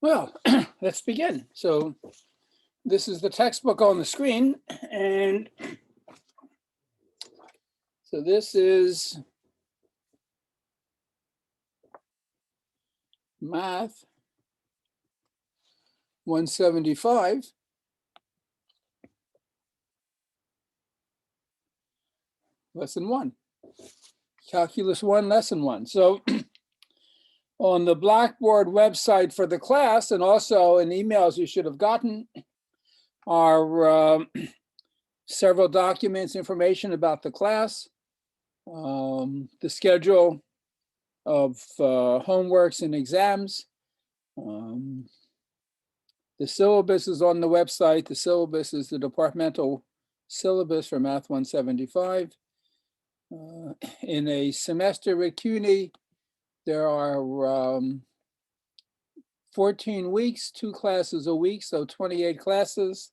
Well, let's begin. So this is the textbook on the screen, and so this is Math 175. Lesson 1. Calculus 1, Lesson 1. So on the Blackboard website for the class, and also in emails you should have gotten, are several documents, information about the class, the schedule of homeworks and exams. The syllabus is on the website. The syllabus is the departmental syllabus for Math 175. In a semester with CUNY, there are 14 weeks, 2 classes a week, so 28 classes,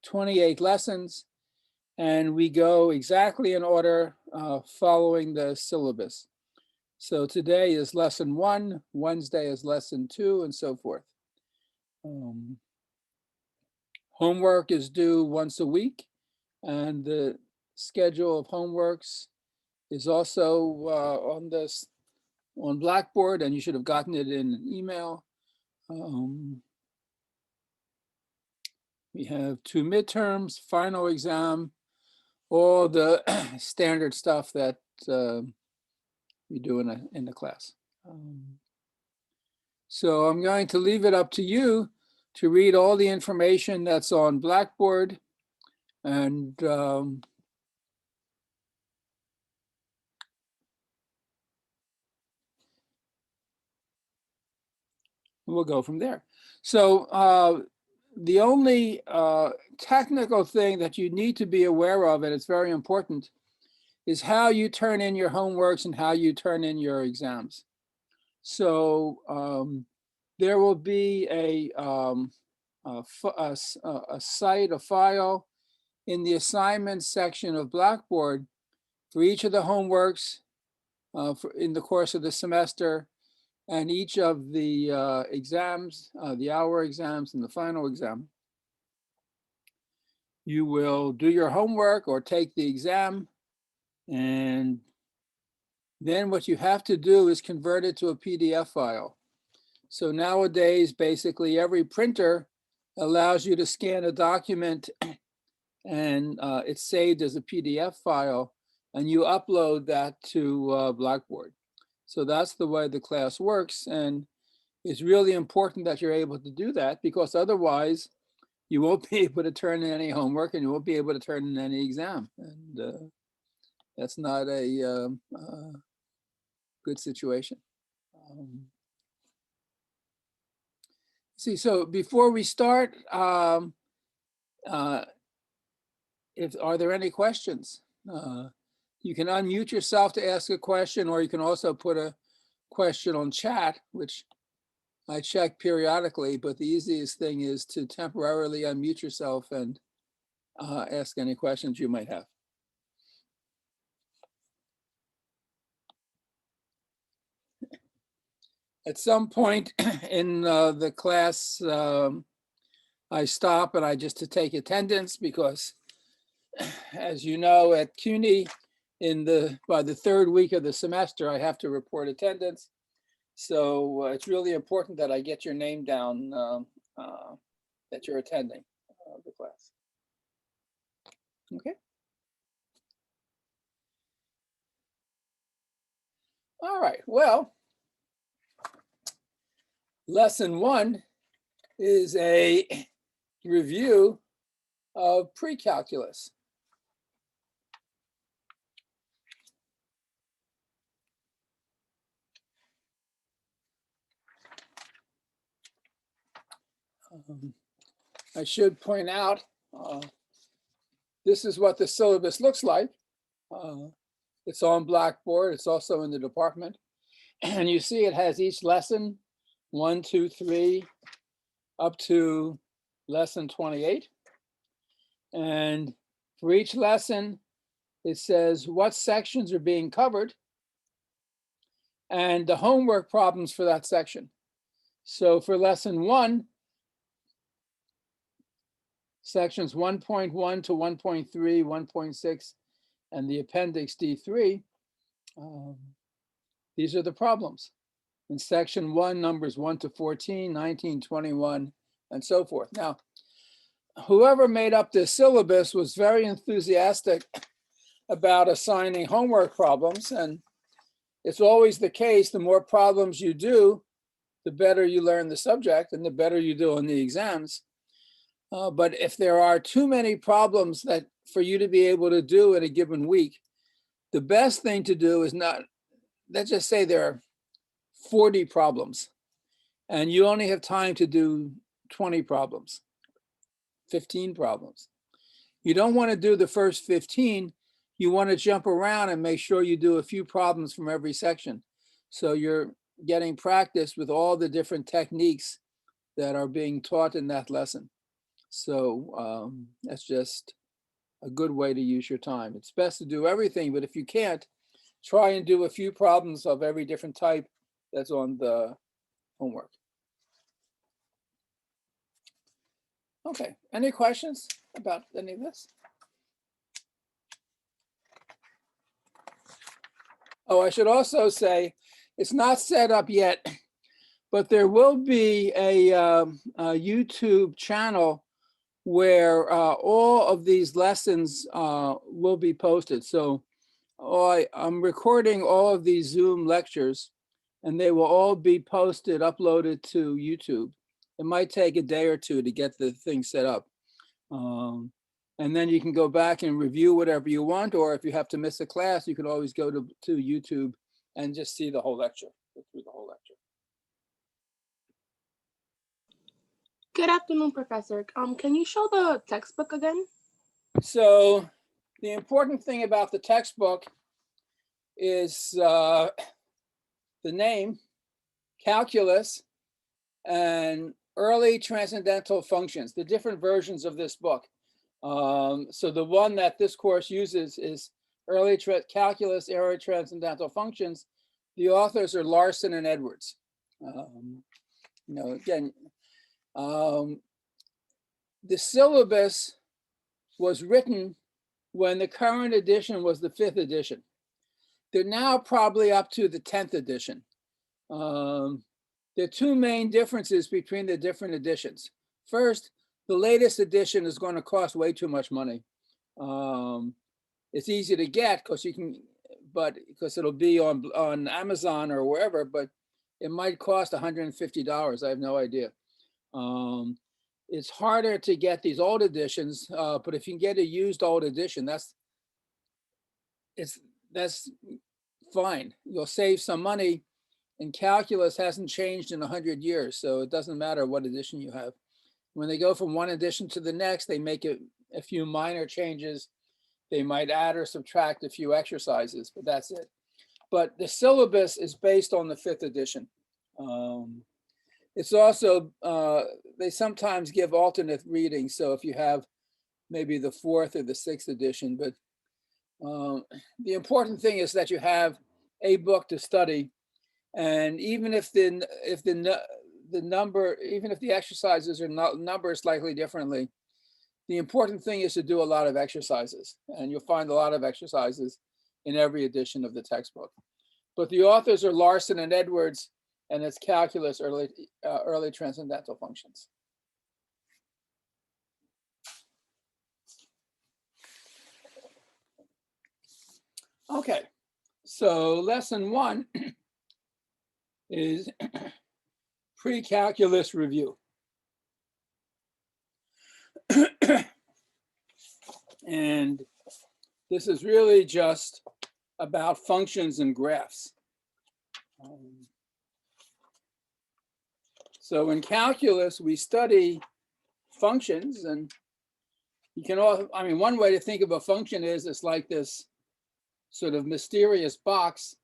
28 lessons, and we go exactly in order following the syllabus. So today is lesson 1, Wednesday is lesson 2, and so forth. Homework is due once a week, and the schedule of homeworks is also on Blackboard, and you should have gotten it in an email. We have 2 midterms, final exam, all the standard stuff that we do in the class. So I'm going to leave it up to you to read all the information that's on Blackboard, and we'll go from there. So the only technical thing that you need to be aware of, and it's very important, is how you turn in your homeworks and how you turn in your exams. So there will be a site, a file in the assignments section of Blackboard for each of the homeworks in the course of the semester, and each of the exams, the hour exams and the final exam. You will do your homework or take the exam, and then what you have to do is convert it to a PDF file. So nowadays, basically every printer allows you to scan a document and it's saved as a PDF file, and you upload that to Blackboard. So that's the way the class works, and it's really important that you're able to do that, because otherwise you won't be able to turn in any homework and you won't be able to turn in any exam, and that's not a good situation. So before we start, are there any questions? You can unmute yourself to ask a question, or you can also put a question on chat, which I check periodically, but the easiest thing is to temporarily unmute yourself and ask any questions you might have. At some point in the class, I stop and I just to take attendance, because as you know, at CUNY, by the 3rd week of the semester, I have to report attendance. So it's really important that I get your name down, that you're attending the class. Okay. All right, well, lesson 1 is a review of pre-calculus. I should point out, this is what the syllabus looks like. It's on Blackboard. It's also in the department. And you see it has each lesson, 1, 2, 3, up to lesson 28. And for each lesson, it says what sections are being covered and the homework problems for that section. So for lesson 1, sections 1.1 to 1.3, 1.6, and the appendix D3, these are the problems. In section 1, numbers 1 to 14, 19, 21, and so forth. Now, whoever made up this syllabus was very enthusiastic about assigning homework problems, and it's always the case, the more problems you do, the better you learn the subject and the better you do on the exams. But if there are too many problems that for you to be able to do in a given week, the best thing to do is not, let's just say there are 40 problems and you only have time to do 20 problems, 15 problems. You don't want to do the first 15. You want to jump around and make sure you do a few problems from every section. So you're getting practice with all the different techniques that are being taught in that lesson. So that's just a good way to use your time. It's best to do everything, but if you can't, try and do a few problems of every different type that's on the homework. Okay, any questions about any of this? Oh, I should also say, it's not set up yet, but there will be a YouTube channel where all of these lessons will be posted. So I'm recording all of these Zoom lectures, and they will all be posted, uploaded to YouTube. It might take a day or two to get the thing set up. And then you can go back and review whatever you want, or if you have to miss a class, you can always go to YouTube and just see the whole lecture, go through the whole lecture. Good afternoon, Professor. Can you show the textbook again? So the important thing about the textbook is the name, calculus, and early transcendental functions, the different versions of this book. So the one that this course uses is early calculus, early transcendental functions. The authors are Larson and Edwards. Again, the syllabus was written when the current edition was the 5th edition. They're now probably up to the 10th edition. There are two main differences between the different editions. First, the latest edition is going to cost way too much money. It's easy to get because because it'll be on Amazon or wherever, but it might cost $150. I have no idea. It's harder to get these old editions, but if you can get a used old edition, that's fine. You'll save some money, and calculus hasn't changed in 100 years, so it doesn't matter what edition you have. When they go from one edition to the next, they make a few minor changes. They might add or subtract a few exercises, but that's it. But the syllabus is based on the 5th edition. It's also, they sometimes give alternate readings. So if you have maybe the 4th or the 6th edition, but the important thing is that you have a book to study. And even if the number, even if the exercises are numbered slightly differently, the important thing is to do a lot of exercises, and you'll find a lot of exercises in every edition of the textbook. But the authors are Larson and Edwards, and it's calculus, early transcendental functions. Okay, so lesson 1 is pre-calculus review. And this is really just about functions and graphs. So in calculus, we study functions, and you can all, one way to think of a function is it's like this sort of mysterious box,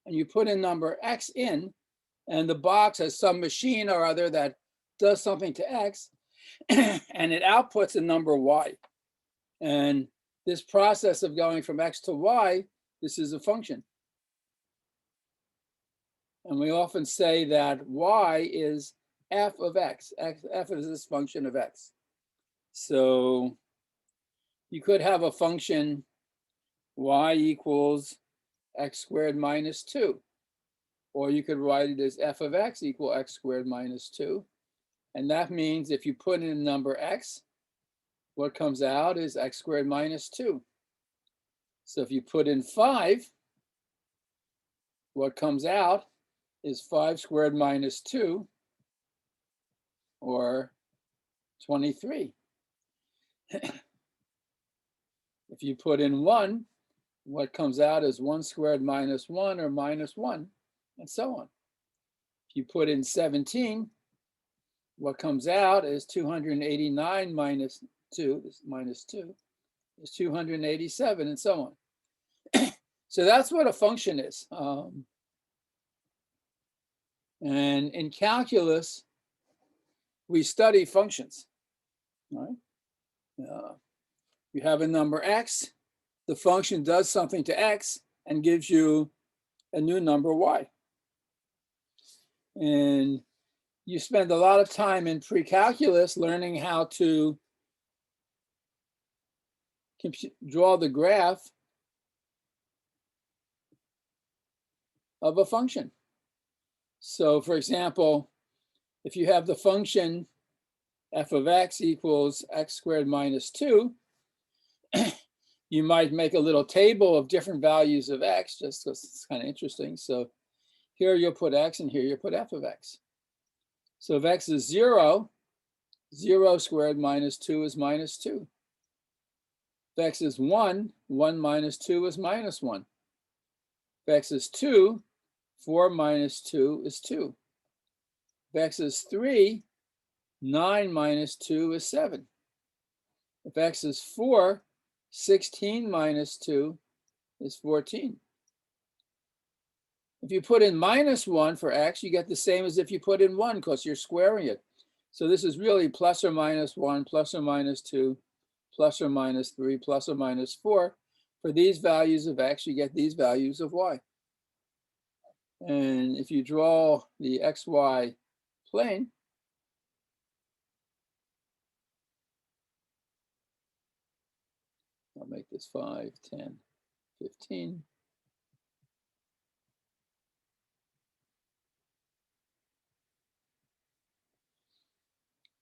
and you put in number x in, and the box has some machine or other that does something to x, and it outputs a number y. And this process of going from x to y, this is a function. And we often say that y is f of x. F is this function of x. So you could have a function y equals x squared minus 2. Or you could write it as f of x equal x squared minus 2. And that means if you put in a number x, what comes out is x squared minus 2. So if you put in 5, what comes out is 5 squared minus 2, or 23. If you put in 1, what comes out is 1 squared minus 1, or minus 1, and so on. If you put in 17, what comes out is 289 minus 2, is 287, and so on. So that's what a function is. And in calculus, we study functions, right? You have a number x, the function does something to x and gives you a new number y. And you spend a lot of time in pre-calculus learning how to draw the graph of a function. So for example, if you have the function f of x equals x squared minus 2, you might make a little table of different values of x, just because it's kind of interesting. So here you'll put x, and here you'll put f of x. So if x is 0, 0 squared minus 2 is minus 2. If x is 1, 1 minus 2 is minus 1. If x is 2, 4 minus 2 is 2. If x is 3, 9 minus 2 is 7. If x is 4, 16 minus 2 is 14. If you put in minus 1 for x, you get the same as if you put in 1, because you're squaring it. So this is really plus or minus 1, plus or minus 2, plus or minus 3, plus or minus 4. For these values of x, you get these values of y. And if you draw the xy plane, I'll make this 5, 10, 15.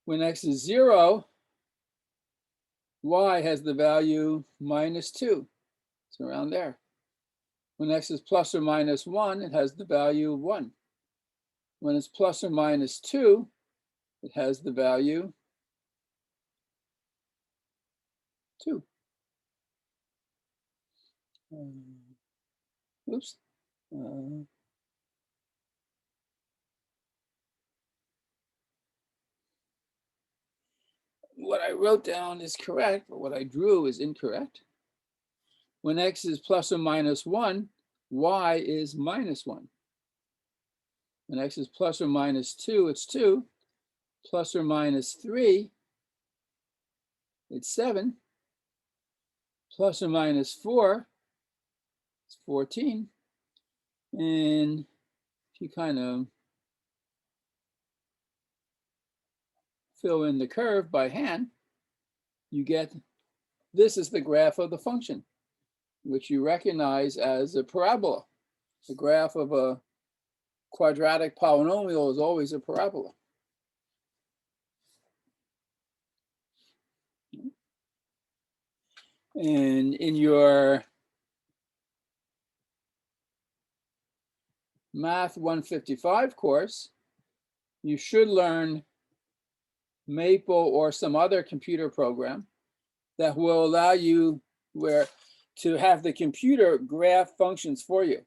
When x is 0, y has the value minus 2. It's around there. When x is plus or minus 1, it has the value 1. When it's plus or minus 2, it has the value 2. Oops. What I wrote down is correct, but what I drew is incorrect. When x is plus or minus 1, y is minus 1. When x is plus or minus 2, it's 2. Plus or minus 3, it's 7. Plus or minus 4, it's 14. And if you kind of fill in the curve by hand, you get, this is the graph of the function, which you recognize as a parabola. The graph of a quadratic polynomial is always a parabola. And in your Math 155 course, you should learn Maple or some other computer program that will allow you to have the computer graph functions for you.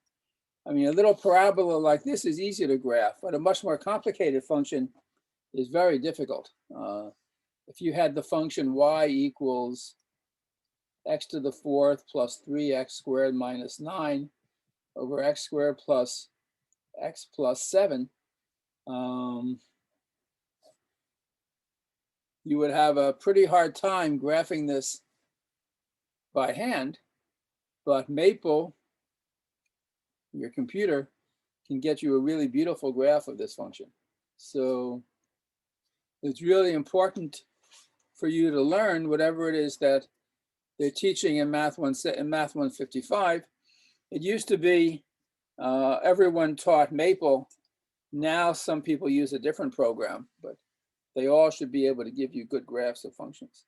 I mean, a little parabola like this is easy to graph, but a much more complicated function is very difficult. If you had the function y equals x to the 4th plus 3x squared minus 9 over x squared plus x plus 7, you would have a pretty hard time graphing this by hand, but Maple, your computer, can get you a really beautiful graph of this function. So it's really important for you to learn whatever it is that they're teaching in Math 155. It used to be everyone taught Maple. Now some people use a different program, but they all should be able to give you good graphs of functions.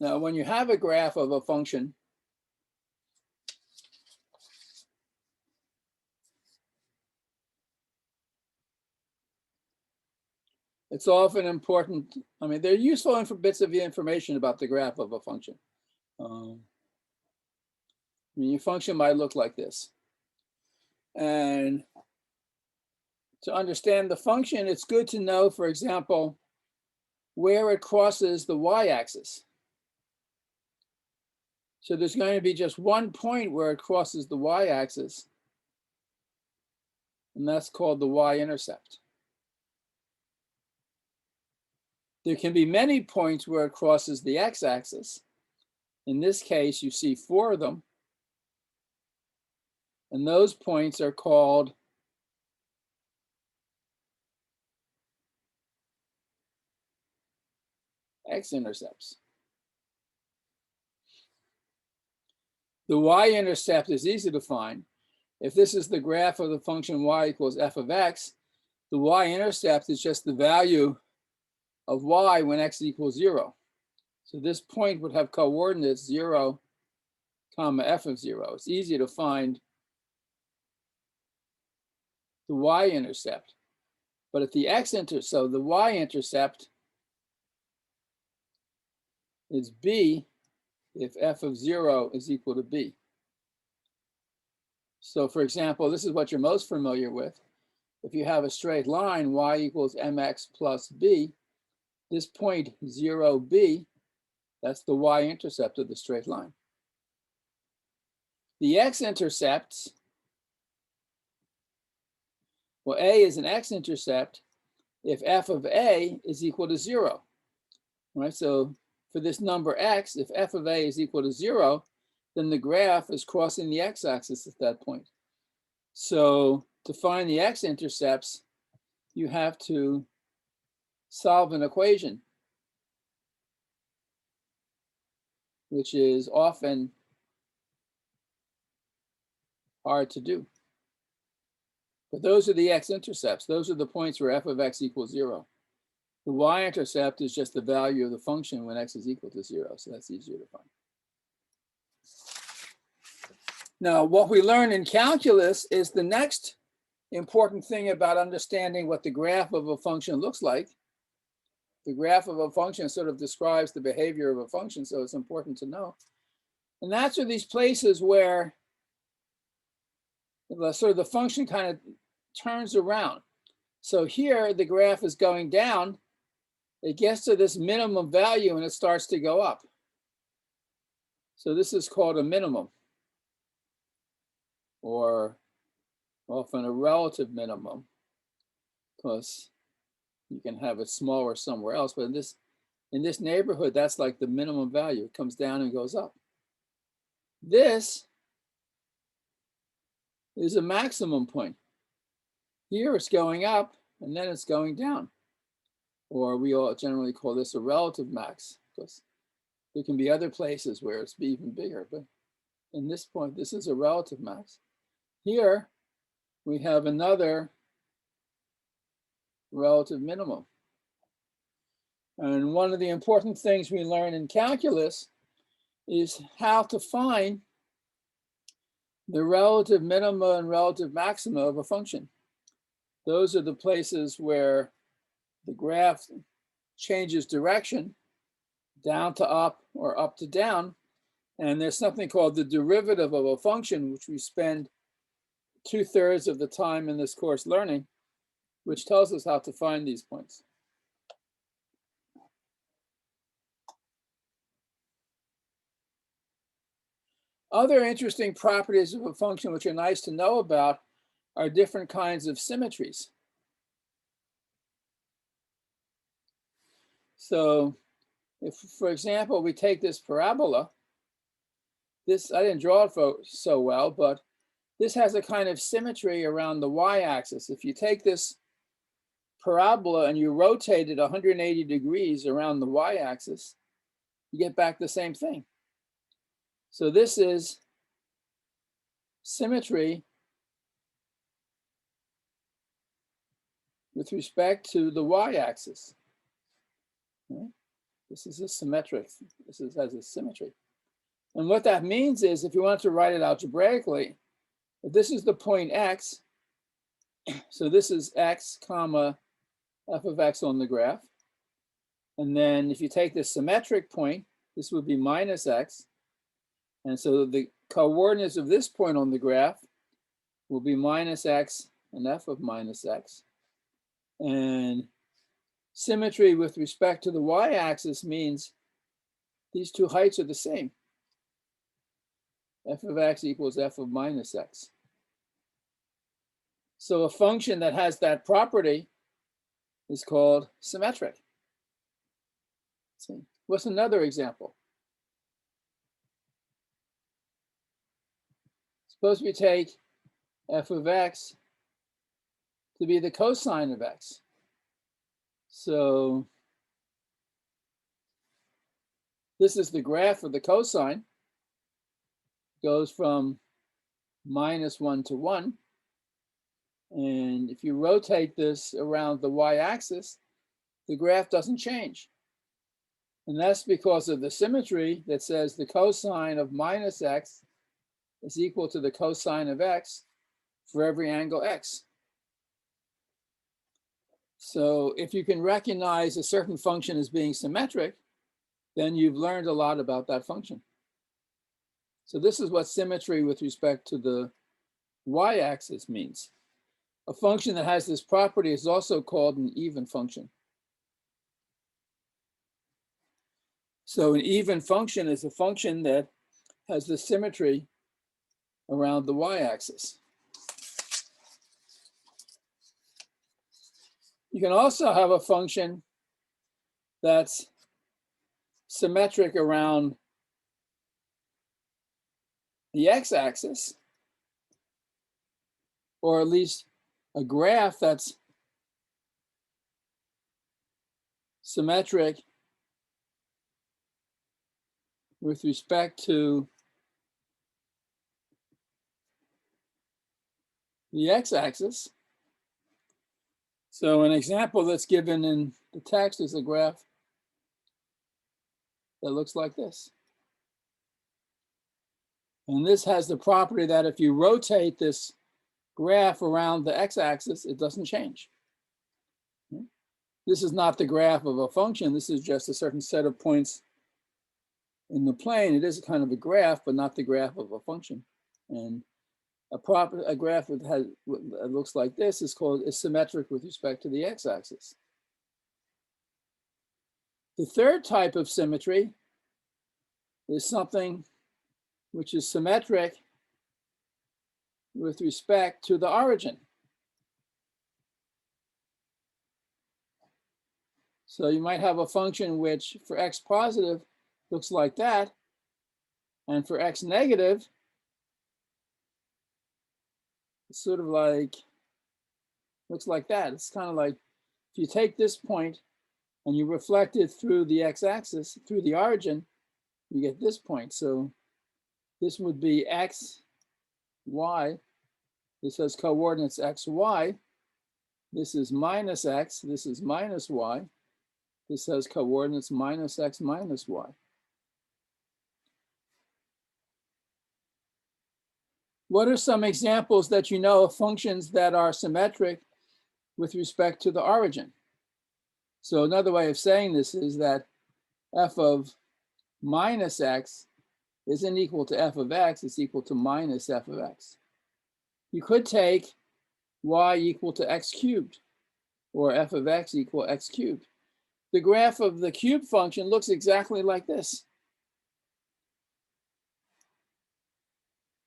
Now, when you have a graph of a function, it's often important. I mean, they're useful bits of information about the graph of a function. I mean, your function might look like this. And to understand the function, it's good to know, for example, where it crosses the y-axis. So there's going to be just one point where it crosses the y-axis, and that's called the y-intercept. There can be many points where it crosses the x-axis. In this case, you see 4 of them. And those points are called X-intercepts. The y-intercept is easy to find. If this is the graph of the function y equals f of x, the y-intercept is just the value of y when x equals 0. So this point would have coordinates 0, comma f of 0. It's easy to find the y-intercept. But at the x-intercept, so the y-intercept is b if f of 0 is equal to b. So for example, this is what you're most familiar with. If you have a straight line, y equals mx plus b, this point 0b, that's the y-intercept of the straight line. The x-intercepts, well, a is an x-intercept if f of a is equal to 0, right? So for this number x, if f of a is equal to 0, then the graph is crossing the x-axis at that point. So to find the x-intercepts, you have to solve an equation, which is often hard to do. But those are the x-intercepts. Those are the points where f of x equals 0. The y-intercept is just the value of the function when x is equal to 0, so that's easier to find. Now, what we learn in calculus is the next important thing about understanding what the graph of a function looks like. The graph of a function sort of describes the behavior of a function, so it's important to know. And that's are these places where the function kind of turns around. So here the graph is going down. It gets to this minimum value and it starts to go up. So this is called a minimum, or often a relative minimum, because you can have it smaller somewhere else. But in this neighborhood, that's like the minimum value. It comes down and goes up. This is a maximum point. Here it's going up and then it's going down. Or we all generally call this a relative max, because there can be other places where it's even bigger. But in this point, this is a relative max. Here we have another relative minimum. And one of the important things we learn in calculus is how to find the relative minima and relative maxima of a function. Those are the places where the graph changes direction, down to up or up to down. And there's something called the derivative of a function, which we spend 2/3 of the time in this course learning, which tells us how to find these points. Other interesting properties of a function which are nice to know about are different kinds of symmetries. So if, for example, we take this parabola, this, I didn't draw it so well, but this has a kind of symmetry around the y-axis. If you take this parabola and you rotate it 180 degrees around the y-axis, you get back the same thing. So this is symmetry with respect to the y-axis. Okay? This is a symmetric. This has a symmetry. And what that means is, if you want to write it algebraically, if this is the point x, so this is x comma f of x on the graph. And then if you take the symmetric point, this would be minus x. And so the coordinates of this point on the graph will be minus x and f of minus x. And symmetry with respect to the y-axis means these two heights are the same. F of x equals f of minus x. So a function that has that property is called symmetric. See, what's another example? Suppose we take f of x to be the cosine of x. So this is the graph of the cosine. Goes from -1 to 1. And if you rotate this around the y-axis, the graph doesn't change. And that's because of the symmetry that says the cosine of minus x is equal to the cosine of x for every angle x. So if you can recognize a certain function as being symmetric, then you've learned a lot about that function. So this is what symmetry with respect to the y-axis means. A function that has this property is also called an even function. So an even function is a function that has the symmetry around the y-axis. You can also have a function that's symmetric around the x-axis, or at least a graph that's symmetric with respect to the x-axis. So an example that's given in the text is a graph that looks like this. And this has the property that if you rotate this graph around the x-axis, it doesn't change. This is not the graph of a function. This is just a certain set of points in the plane. It is kind of a graph, but not the graph of a function. And a graph that looks like this is symmetric with respect to the x-axis. The third type of symmetry is something which is symmetric with respect to the origin. So you might have a function which for x positive looks like that, and for x negative, it's sort of like, looks like that. It's kind of like if you take this point and you reflect it through the x-axis, through the origin, you get this point. So this would be x, y. This has coordinates x, y. This is minus x. This is minus y. This has coordinates minus x, minus y. What are some examples that you know of functions that are symmetric with respect to the origin? So another way of saying this is that f of minus x isn't equal to f of x, it's equal to minus f of x. You could take y equal to x cubed, or f of x equal x cubed. The graph of the cube function looks exactly like this.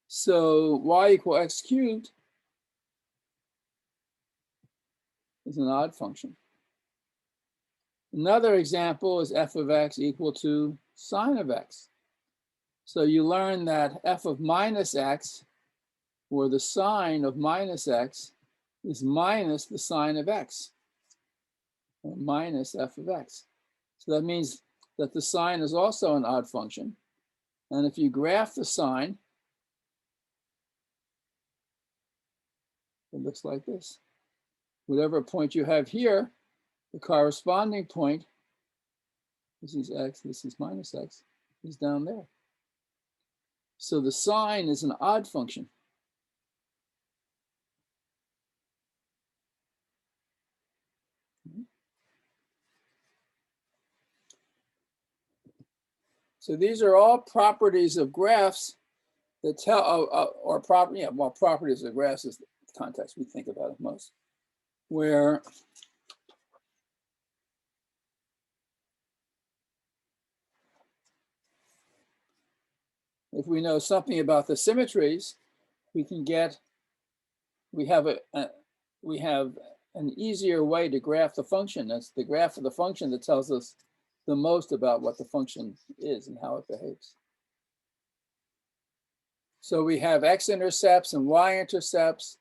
So y equal x cubed is an odd function. Another example is f of x equal to sine of x. So you learn that f of minus x, or the sine of minus x, is minus the sine of x, or minus f of x. So that means that the sine is also an odd function. And if you graph the sine, it looks like this. Whatever point you have here, the corresponding point, this is x, this is minus x, is down there. So the sine is an odd function. So these are all properties of graphs that tell, or property, yeah, well, properties of graphs is the context we think about it most, where if we know something about the symmetries, we can get, we have an easier way to graph the function. That's the graph of the function that tells us the most about what the function is and how it behaves. So we have x-intercepts and y-intercepts.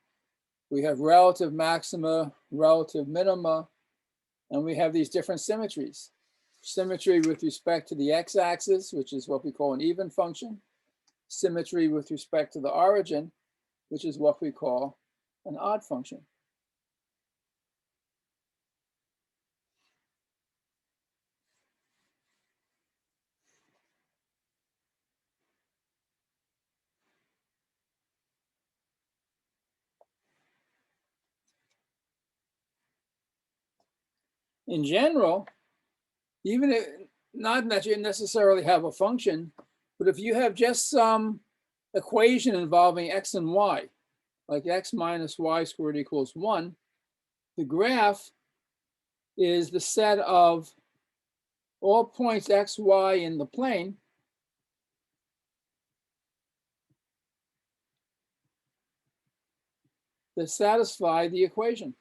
We have relative maxima, relative minima, and we have these different symmetries. Symmetry with respect to the x-axis, which is what we call an even function. Symmetry with respect to the origin, which is what we call an odd function. In general, even if, not that you necessarily have a function, but if you have just some equation involving x and y, like x minus y squared equals 1, the graph is the set of all points x, y in the plane that satisfy the equation.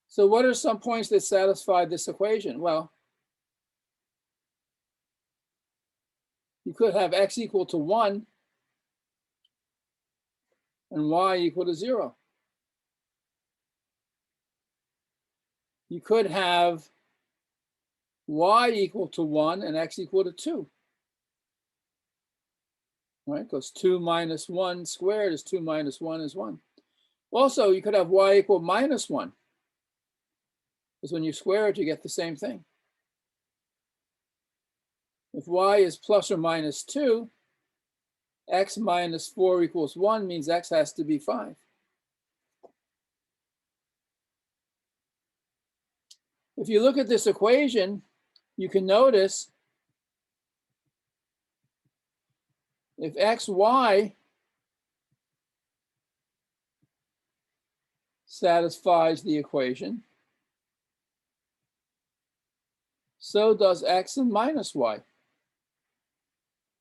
So what are some points that satisfy this equation? Well, you could have x equal to 1 and y equal to 0. You could have y equal to 1 and x equal to 2. Right? Because 2 minus 1 squared is 2 minus 1 is 1. Also, you could have y equal minus 1. Because when you square it, you get the same thing. If y is plus or minus 2, x minus 4 equals 1 means x has to be 5. If you look at this equation, you can notice if x, y satisfies the equation, so does x and minus y.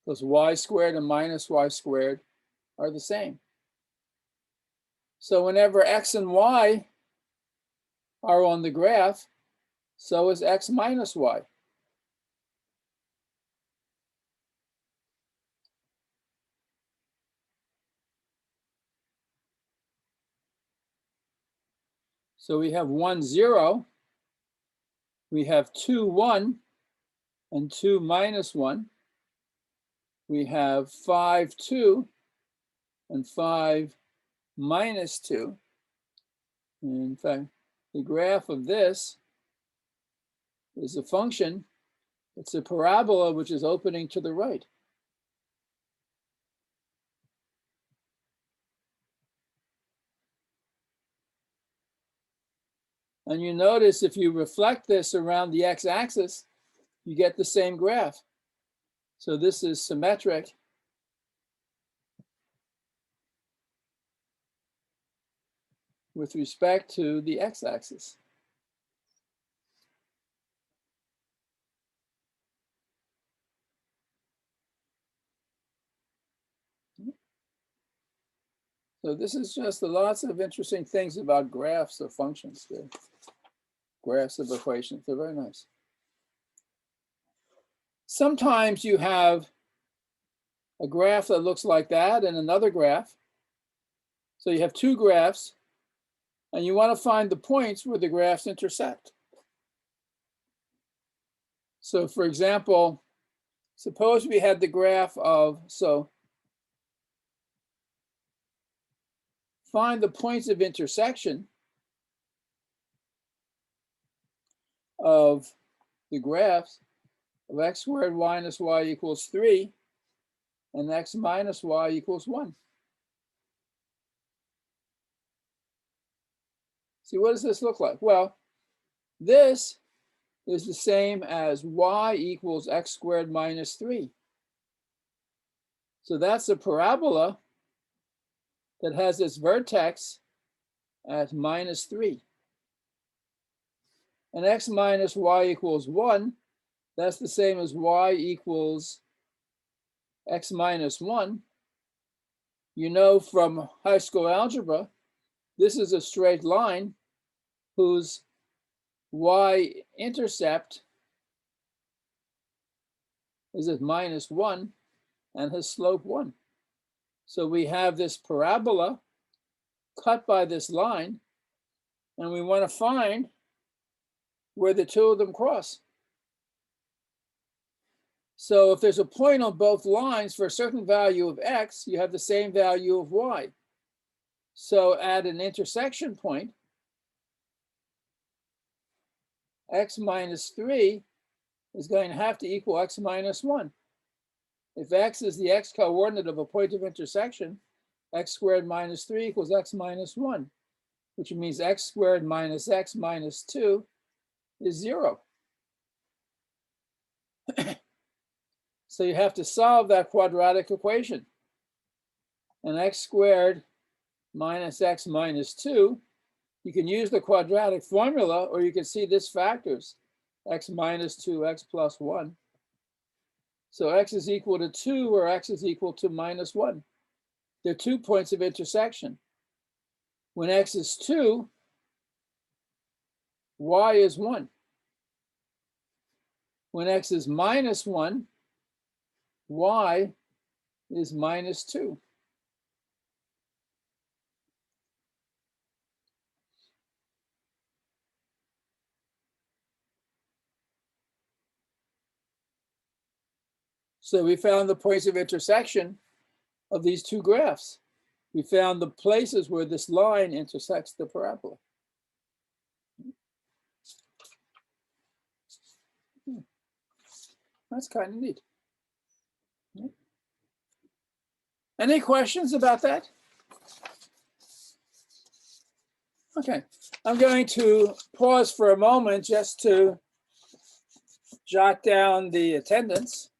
Because y squared and minus y squared are the same. So whenever x and y are on the graph, so is x minus y. So we have 1, 0. We have 2, 1, and 2 minus 1. We have 5, 2, and 5 minus 2. And in fact, the graph of this is a function. It's a parabola which is opening to the right. And you notice if you reflect this around the x-axis, you get the same graph. So this is symmetric. With respect to the x-axis. So this is just lots of interesting things about graphs of functions. They're graphs of equations. They're very nice. Sometimes you have a graph that looks like that and another graph. So you have two graphs, and you want to find the points where the graphs intersect. So for example, suppose we had the graph of, find the points of intersection of the graphs of x squared minus y equals 3 and x minus y equals 1. See, what does this look like? Well, this is the same as y equals x squared minus 3. So that's a parabola that has its vertex at minus 3. And x minus y equals 1, that's the same as y equals x minus 1. You know from high school algebra, this is a straight line whose y-intercept is at minus 1 and has slope 1. So we have this parabola cut by this line, and we want to find where the two of them cross. So if there's a point on both lines for a certain value of x, you have the same value of y. So at an intersection point, x minus 3 is going to have to equal x minus 1. If x is the x coordinate of a point of intersection, x squared minus 3 equals x minus 1, which means x squared minus x minus 2 is 0. So you have to solve that quadratic equation. And x squared minus x minus 2, you can use the quadratic formula, or you can see this factors, x minus 2, x plus 1. So x is equal to 2, or x is equal to minus 1. They're 2 points of intersection. When x is 2, y is 1. When x is minus 1, y is minus 2. So we found the points of intersection of these two graphs. We found the places where this line intersects the parabola. That's kind of neat. Any questions about that? Okay, I'm going to pause for a moment just to jot down the attendance.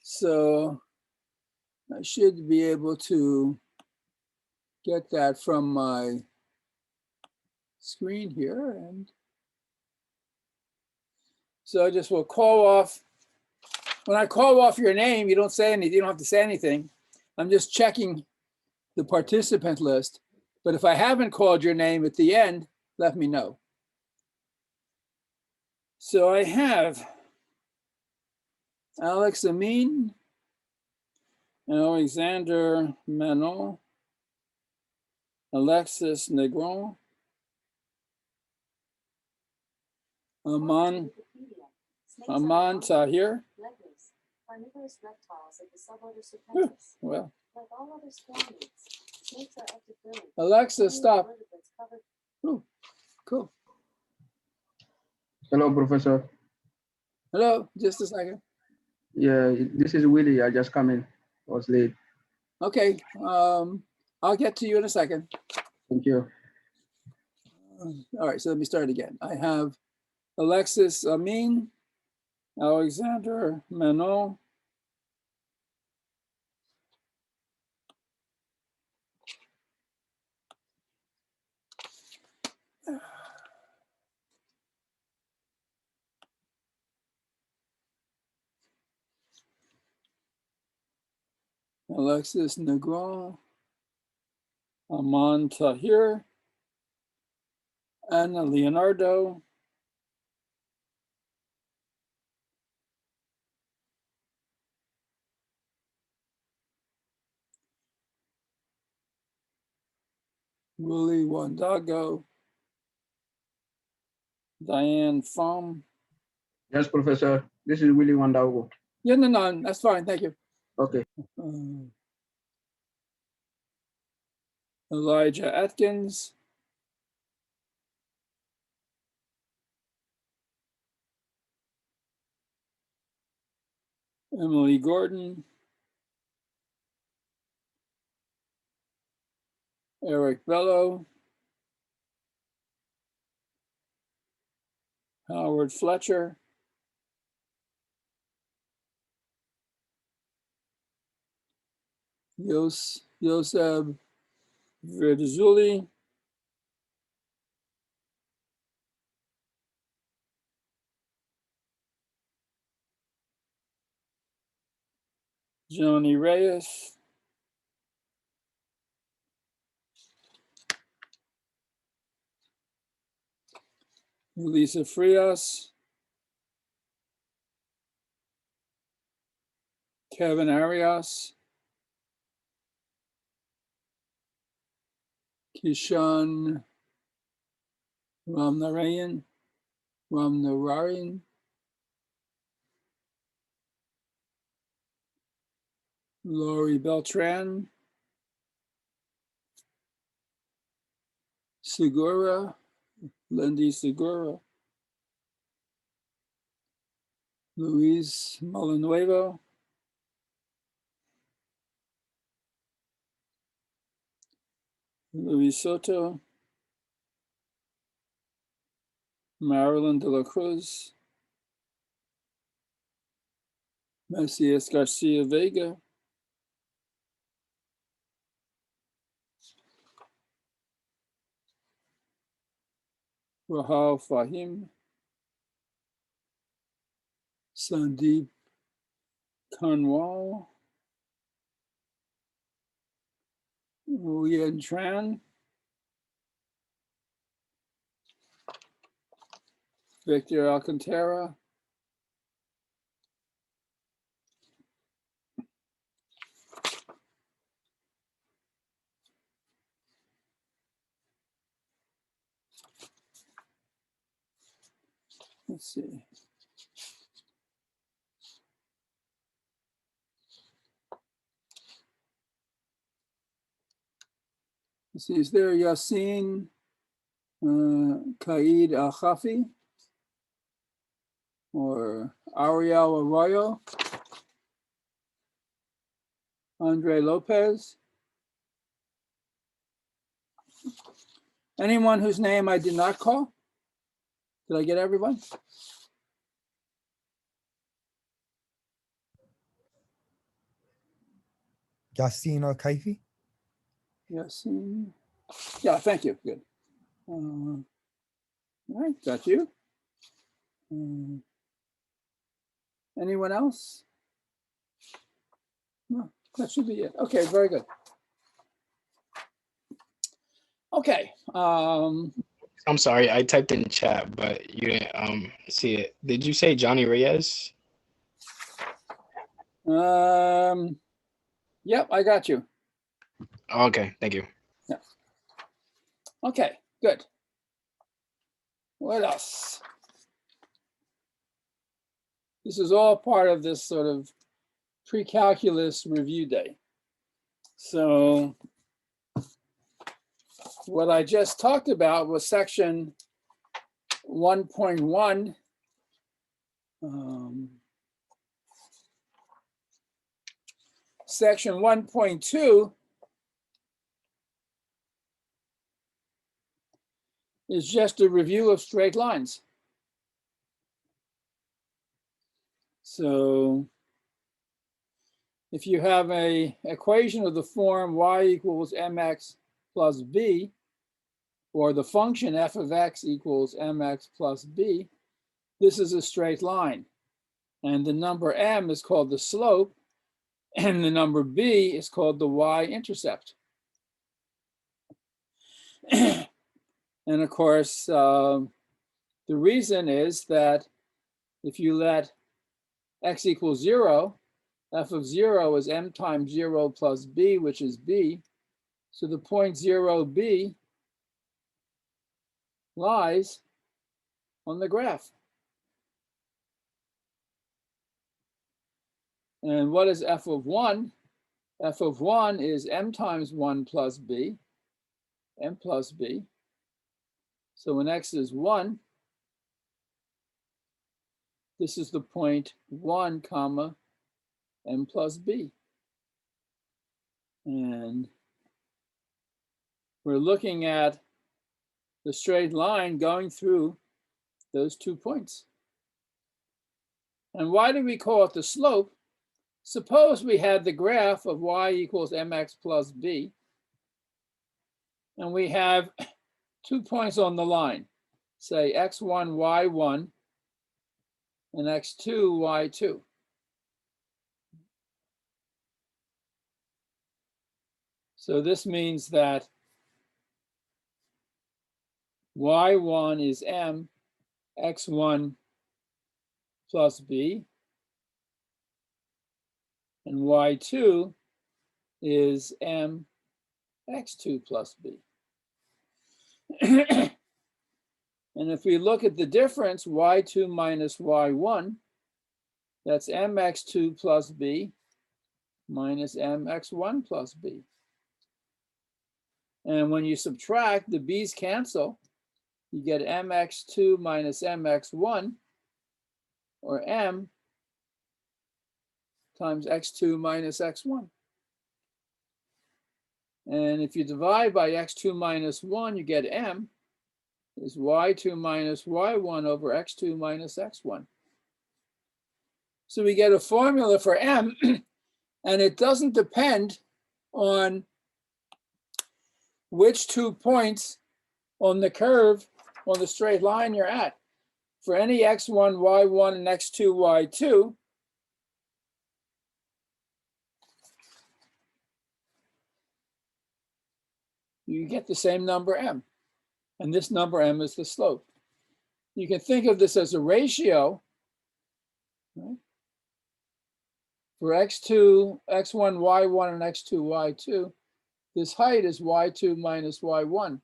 So I should be able to get that from my screen here. And so I just will call off. When I call off your name, you don't say anything, you don't have to say anything. I'm just checking the participant list. But if I haven't called your name at the end, let me know. So I have Alex Amin, Alexander Manon, Alexis Negron, Aman Tahir. Carnivorous reptiles of the suborder Serpentis. Well, Like all other squamates, snakes are ectophytic. Alexa, stop. Ooh, cool. Hello, Professor. Hello, just a second. Yeah, this is Willie. I just come in. I was late. Okay, I'll get to you in a second. Thank you. All right, so let me start again. I have Alexis Amin, Alexander Manon, Alexis Negron, Aman Tahir, Anna Leonardo, Willie Wandago, Diane Pham. Yes, Professor. This is Willie Wandago. Yeah, no, that's fine. Thank you. Okay. Elijah Atkins, Emily Gordon, Eric Bello, Howard Fletcher, Yoseb Verdizuli, Johnny Reyes, Lisa Frias, Kevin Arias, Kishan Ramnarayan, Laurie Beltran, Segura, Lindy Segura, Luis Molinuevo, Luis Soto, Marilyn de la Cruz, Macias Garcia Vega, Rahul Fahim, Sandeep Kanwal, Nguyen Tran, Victor Alcantara, let's see. Let's see, is there Yassine Qaid Al-Khafi or Ariel Arroyo, Andre Lopez? Anyone whose name I did not call? Did I get everyone? Yassine Al-Kaifi? Yassine. Yeah, thank you. Good. All right, got you. Anyone else? No, that should be it. Okay, very good. Okay. I'm sorry, I typed in chat, but you didn't see it. Did you say Johnny Reyes? Yep, I got you. Okay, thank you. Yeah. Okay, good. What else? This is all part of this sort of pre-calculus review day. So what I just talked about was section 1.1. Section 1.2 is just a review of straight lines. So if you have an equation of the form y equals mx plus b, or the function f of x equals mx plus b, this is a straight line. And the number m is called the slope, and the number b is called the y-intercept. And of course, the reason is that if you let x equals 0, f of 0 is m times 0 plus b, which is b. So the point 0, b lies on the graph. And what is f of 1? F of 1 is m times 1 plus b, m plus b. So when x is 1, this is the point 1 comma m plus b. And we're looking at the straight line going through those 2 points. And why do we call it the slope? Suppose we had the graph of y equals mx plus b, and we have 2 points on the line, say x1, y1, and x2, y2. So this means that y1 is m x1 plus b, and y2 is m x2 plus b. And if we look at the difference, y2 minus y1, that's mx2 plus b minus mx1 plus b. And when you subtract, the b's cancel. You get mx2 minus mx1, or m times x2 minus x1. And if you divide by x2 minus 1, you get m is y2 minus y1 over x2 minus x1. So we get a formula for m, and it doesn't depend on which 2 points on the curve, on the straight line you're at. For any x1, y1, and x2, y2, you get the same number m. And this number m is the slope. You can think of this as a ratio, right? For x2, x1, y1, and x2, y2, this height is y2 minus y1.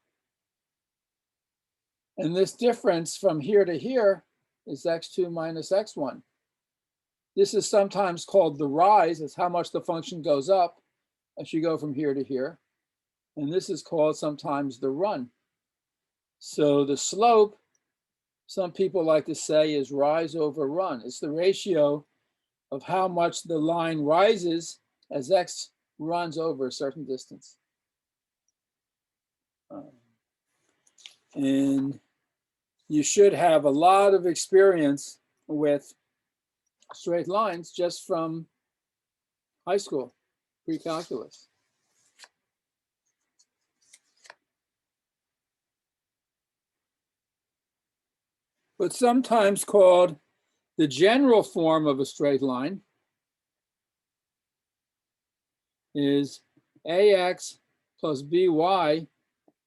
And this difference from here to here is x2 minus x1. This is sometimes called the rise. It's how much the function goes up as you go from here to here. And this is called sometimes the run. So the slope, some people like to say, is rise over run. It's the ratio of how much the line rises as x runs over a certain distance. And you should have a lot of experience with straight lines just from high school, pre-calculus. But sometimes called the general form of a straight line is ax plus by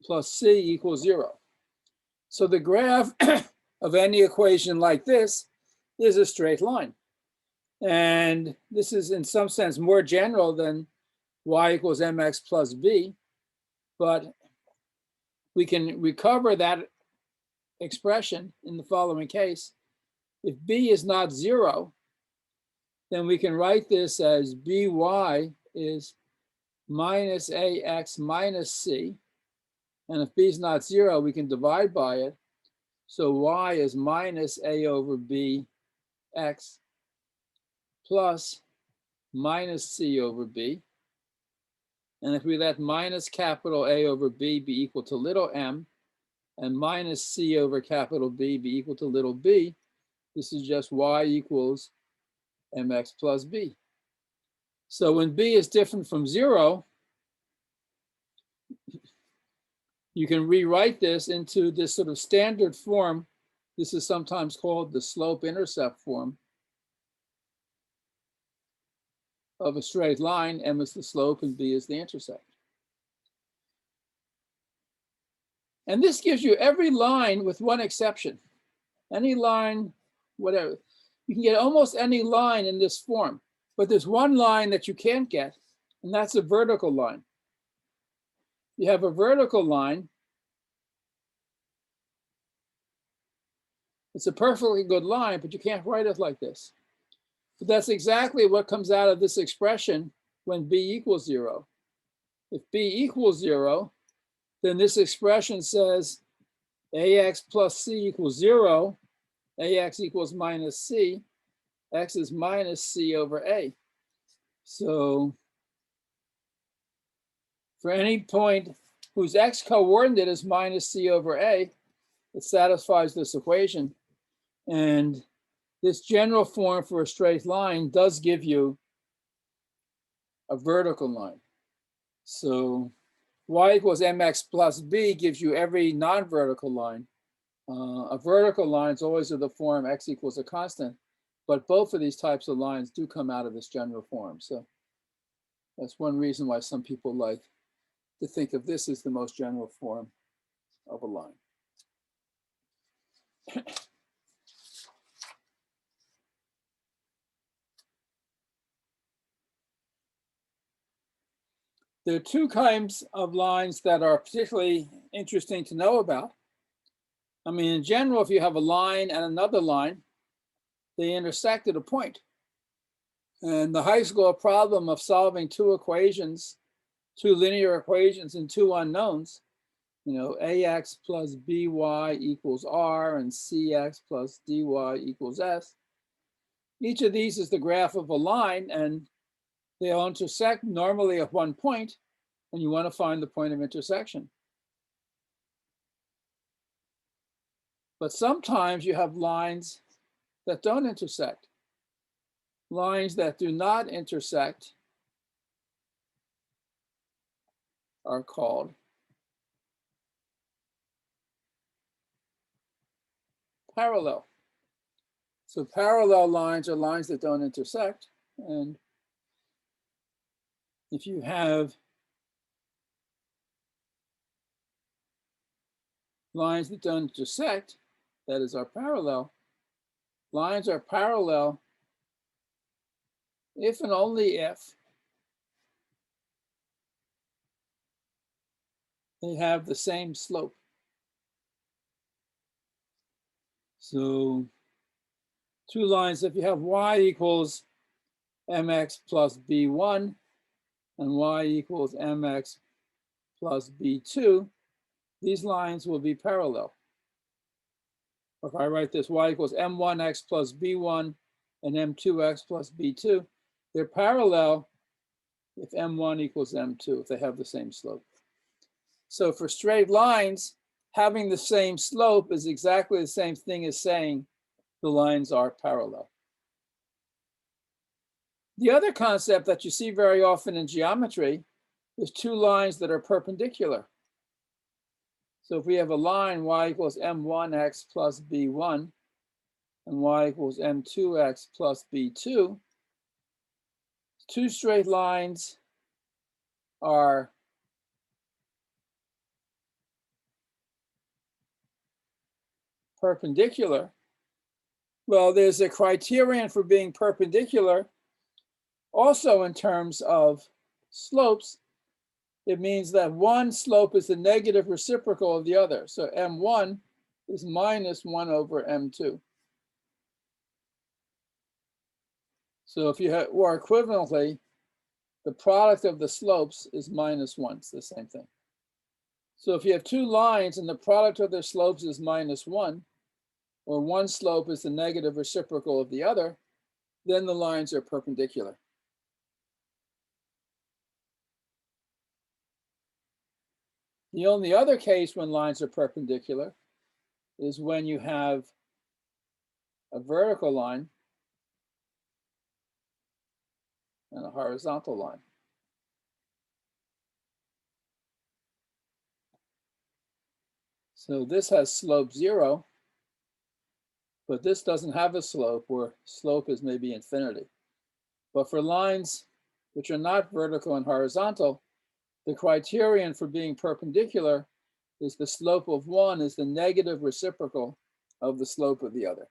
plus c equals 0. So the graph of any equation like this is a straight line. And this is in some sense more general than y equals mx plus b, but we can recover that expression in the following case. If b is not 0, then we can write this as by is minus ax minus c. And if b is not 0, we can divide by it. So y is minus a over b x plus minus c over b. And if we let minus capital A over b be equal to little m, and minus c over capital B be equal to little b, this is just y equals mx plus b. So when b is different from 0, you can rewrite this into this sort of standard form. This is sometimes called the slope-intercept form of a straight line. M is the slope and b is the intercept. And this gives you every line with one exception. Any line, whatever. You can get almost any line in this form, but there's one line that you can't get, and that's a vertical line. You have a vertical line. It's a perfectly good line, but you can't write it like this. But that's exactly what comes out of this expression when b equals 0. If b equals 0, then this expression says ax plus c equals 0, ax equals minus c, x is minus c over a. So for any point whose x coordinate is minus c over a, it satisfies this equation. And this general form for a straight line does give you a vertical line. So y equals mx plus b gives you every non-vertical line. A vertical line is always of the form x equals a constant, but both of these types of lines do come out of this general form. So that's one reason why some people like to think of this as the most general form of a line. There are two kinds of lines that are particularly interesting to know about. I mean, in general, if you have a line and another line, they intersect at a point. And the high school problem of solving two equations, two linear equations and two unknowns, you know, ax plus by equals r and cx plus dy equals s. Each of these is the graph of a line, and they all intersect normally at one point, and you want to find the point of intersection. But sometimes you have lines that don't intersect. Lines that do not intersect are called parallel. So parallel lines are lines that don't intersect. And if you have lines that don't intersect, that is, are parallel, lines are parallel if and only if they have the same slope. So two lines, if you have y equals mx plus b1 and y equals mx plus b2, these lines will be parallel. If I write this, y equals m1x plus b1 and m2x plus b2, they're parallel if m1 equals m2, if they have the same slope. So for straight lines, having the same slope is exactly the same thing as saying the lines are parallel. The other concept that you see very often in geometry is two lines that are perpendicular. So if we have a line y equals m1x plus b1 and y equals m2x plus b2, two straight lines are perpendicular. Well, there's a criterion for being perpendicular also in terms of slopes. It means that one slope is the negative reciprocal of the other. So m1 is minus 1 over m2. So if you have, or equivalently, the product of the slopes is minus 1. It's the same thing. So if you have two lines and the product of their slopes is minus 1, or one slope is the negative reciprocal of the other, then the lines are perpendicular. The only other case when lines are perpendicular is when you have a vertical line and a horizontal line. So this has slope 0, but this doesn't have a slope, where slope is maybe infinity. But for lines which are not vertical and horizontal, the criterion for being perpendicular is the slope of one is the negative reciprocal of the slope of the other.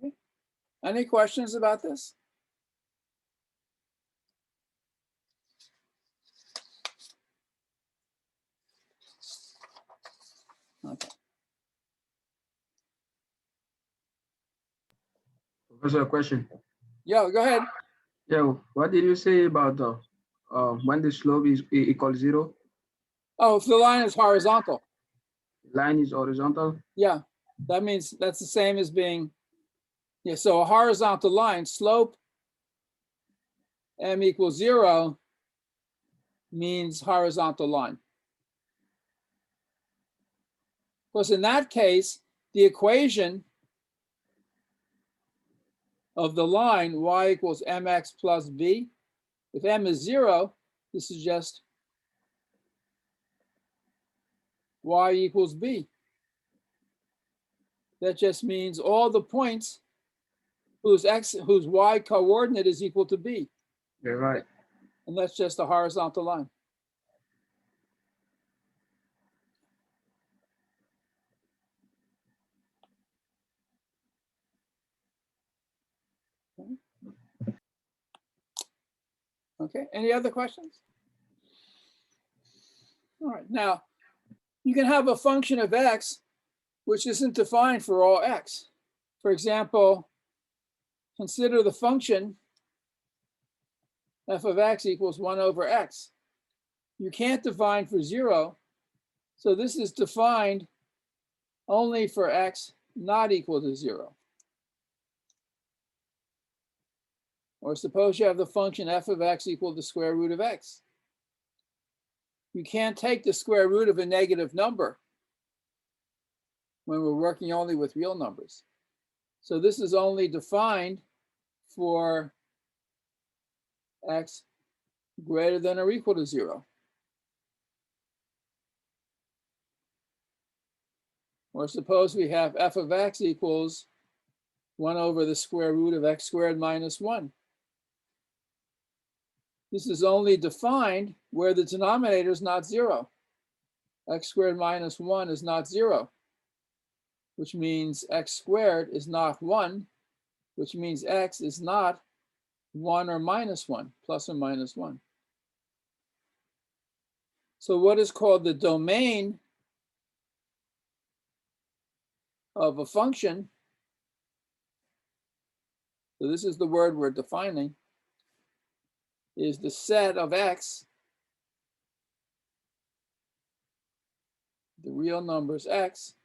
Okay. Any questions about this? Okay. Professor, a question. Yeah, go ahead. Yeah, what did you say about when the slope is equals 0, Oh, if the line is horizontal. line is horizontal? Yeah, that means that's the same as being, yeah, so a horizontal line, slope m equals 0 means horizontal line. Because in that case, the equation of the line y equals mx plus b, if m is 0, this is just y equals b. That just means all the points whose y coordinate is equal to b. Yeah, right. And that's just a horizontal line. Okay, any other questions? All right, now you can have a function of x which isn't defined for all x. For example, consider the function f of x equals 1 over x. You can't define for 0, so this is defined only for x not equal to 0. Or suppose you have the function f of x equal to the square root of x. You can't take the square root of a negative number when we're working only with real numbers. So this is only defined for x greater than or equal to 0. Or suppose we have f of x equals 1 over the square root of x squared minus 1. This is only defined where the denominator is not 0. X squared minus 1 is not 0, which means x squared is not 1, which means x is not 1 or minus 1, plus or minus 1. So what is called the domain of a function, so this is the word we're defining, is the set of x, the real numbers x,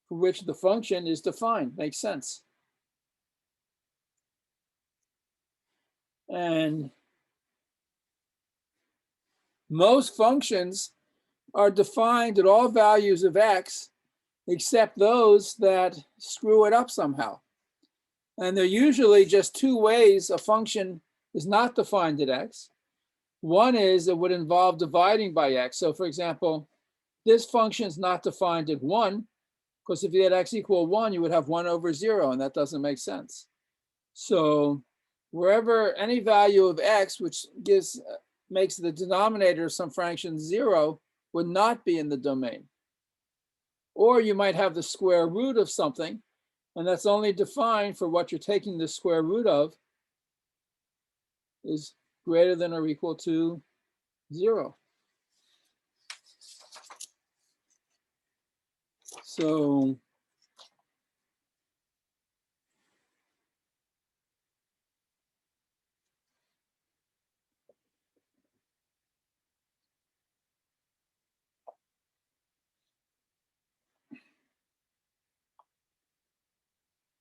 for which the function is defined. Makes sense. And most functions are defined at all values of x except those that screw it up somehow. And there are usually just two ways a function is not defined at x. One is it would involve dividing by x. So for example, this function is not defined at 1, because if you had x equal 1, you would have 1 over 0, and that doesn't make sense. So wherever any value of x, which makes the denominator of some fraction 0, would not be in the domain. Or you might have the square root of something, and that's only defined for what you're taking the square root of is greater than or equal to 0. So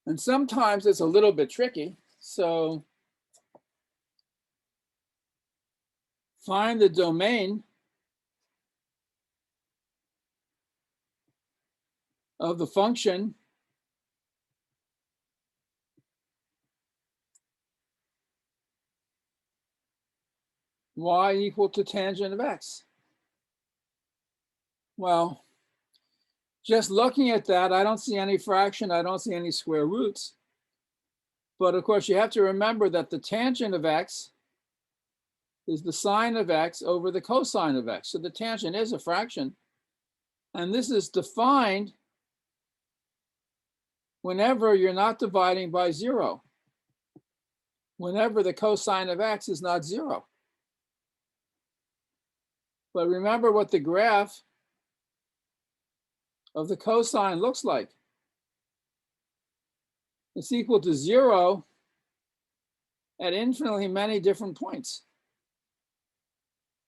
and sometimes it's a little bit tricky. So find the domain of the function y equal to tangent of x? Well, just looking at that, I don't see any fraction. I don't see any square roots. But of course, you have to remember that the tangent of x is the sine of x over the cosine of x. So the tangent is a fraction. And this is defined whenever you're not dividing by 0. Whenever the cosine of x is not 0. But remember what the graph of the cosine looks like. It's equal to 0 at infinitely many different points.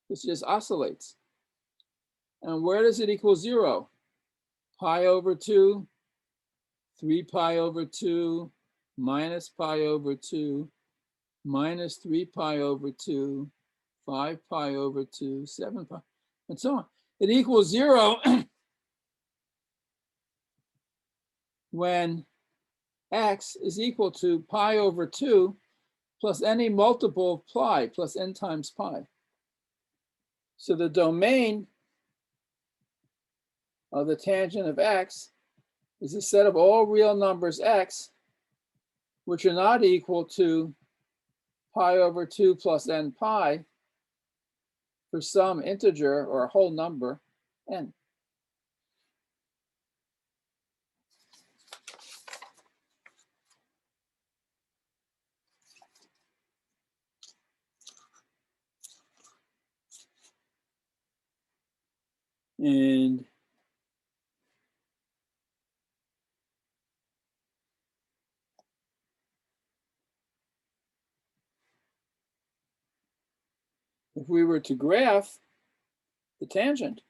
This just oscillates. And where does it equal 0? Pi over 2, 3 pi over 2, minus pi over 2, minus 3 pi over 2, 5 pi over 2, 7 pi, and so on. It equals 0 when x is equal to pi over 2 plus any multiple of pi plus n times pi. So the domain of the tangent of x is a set of all real numbers x which are not equal to pi over 2 plus n pi for some integer or a whole number n. And if we were to graph the tangent,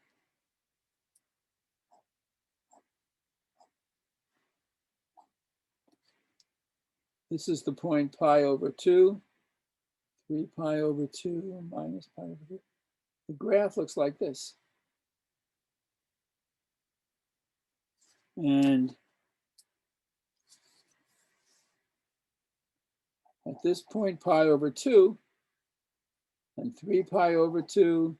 this is the point pi over 2, 3 pi over 2, minus pi over 2. The graph looks like this. And at this point, pi over 2, and 3 pi over 2,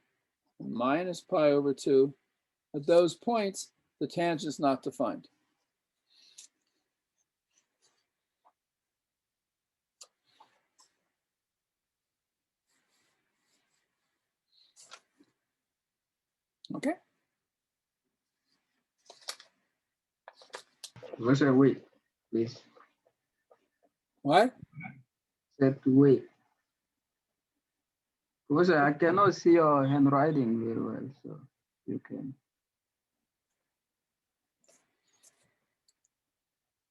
and minus pi over 2, at those points, the tangent is not defined. Okay? Professor, wait, please. What? Said to wait. Professor, I cannot see your handwriting very well, so you can.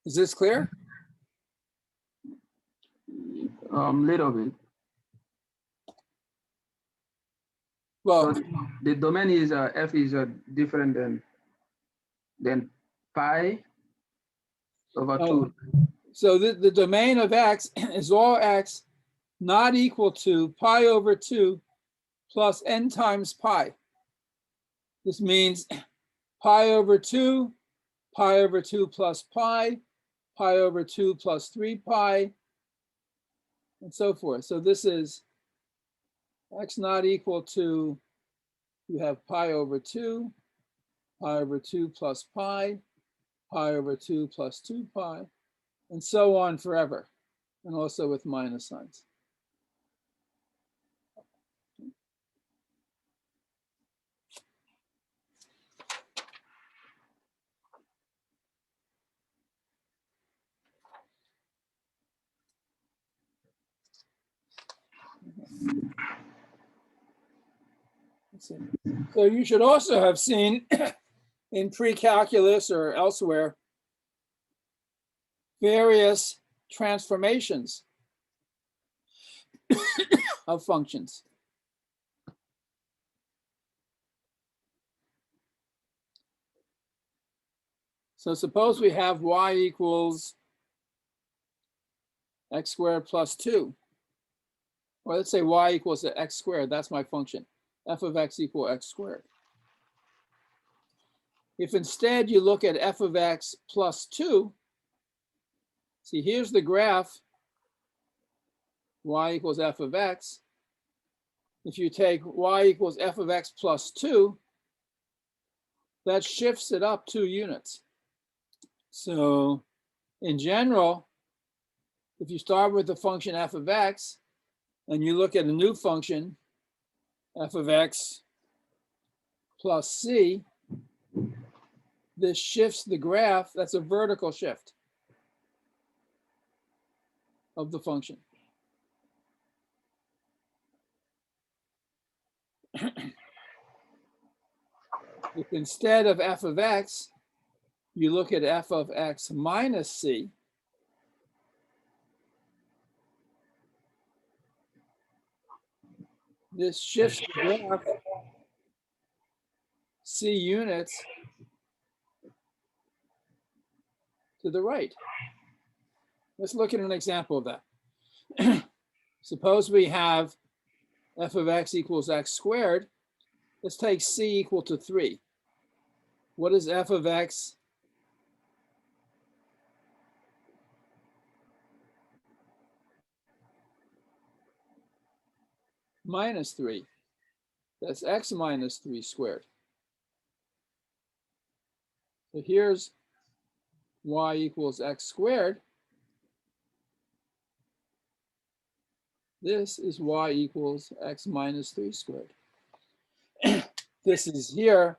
Is this clear? Little bit. Well, So the domain is f is different than pi over 2. so the domain of x is all x not equal to pi over 2 plus n times pi. This means pi over 2, pi over 2 plus pi, pi over 2 plus 3 pi, and so forth. So this is x not equal to, you have pi over 2, pi over 2 plus pi, pi over 2 plus 2 pi, and so on forever, and also with minus signs. So you should also have seen in pre-calculus or elsewhere various transformations of functions. So suppose we have y equals x squared plus 2. Or let's say y equals to x squared. That's my function. F of x equal x squared. If instead you look at f of x plus 2, see, here's the graph, y equals f of x. if you take y equals f of x plus 2, that shifts it up 2 units. So in general, if you start with the function f of x and you look at a new function, f of x plus c, this shifts the graph. That's a vertical shift of the function. If instead of f of x, you look at f of x minus c, this shifts the graph c units to the right. Let's look at an example of that. Suppose we have f of x equals x squared. Let's take c equal to 3. What is f of x minus 3? That's x minus 3 squared. So here's y equals x squared. This is y equals x minus 3 squared. This is here.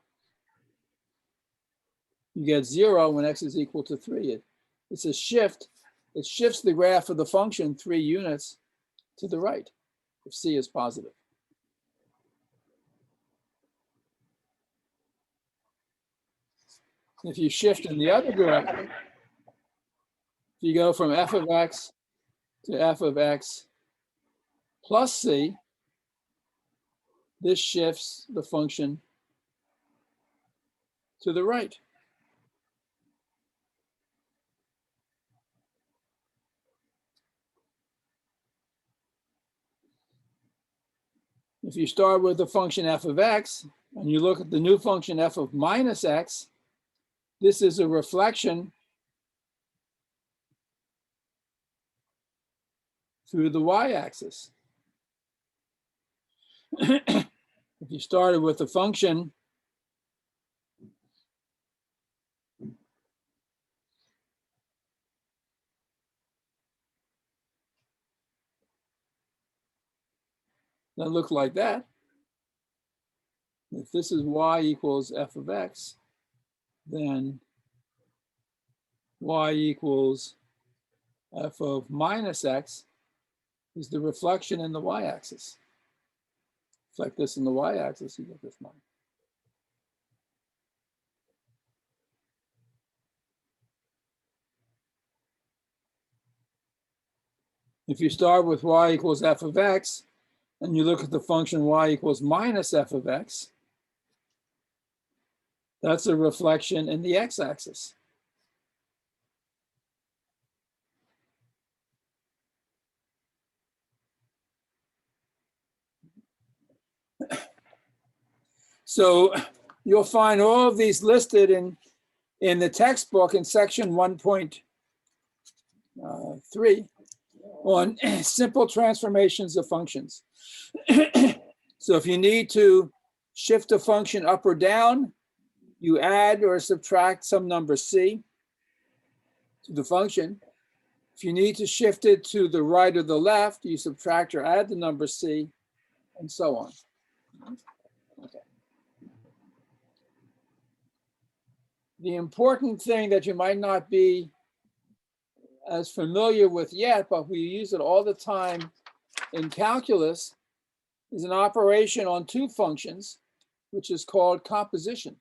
You get 0 when x is equal to 3. It's a shift. It shifts the graph of the function 3 units to the right if c is positive. If you shift in the other direction, if you go from f of x to f of x plus c, this shifts the function to the right. If you start with the function f of x and you look at the new function f of minus x, this is a reflection through the y-axis. If you started with the function that looked like that, if this is y equals f of x, then y equals f of minus x is the reflection in the y-axis. Reflect this in the y-axis, you get this line. If you start with y equals f of x, and you look at the function y equals minus f of x, that's a reflection in the x-axis. So you'll find all of these listed in the textbook in section 1.3 on simple transformations of functions. So if you need to shift a function up or down, you add or subtract some number c to the function. If you need to shift it to the right or the left, you subtract or add the number c, and so on. Okay. The important thing that you might not be as familiar with yet, but we use it all the time in calculus, is an operation on two functions, which is called composition.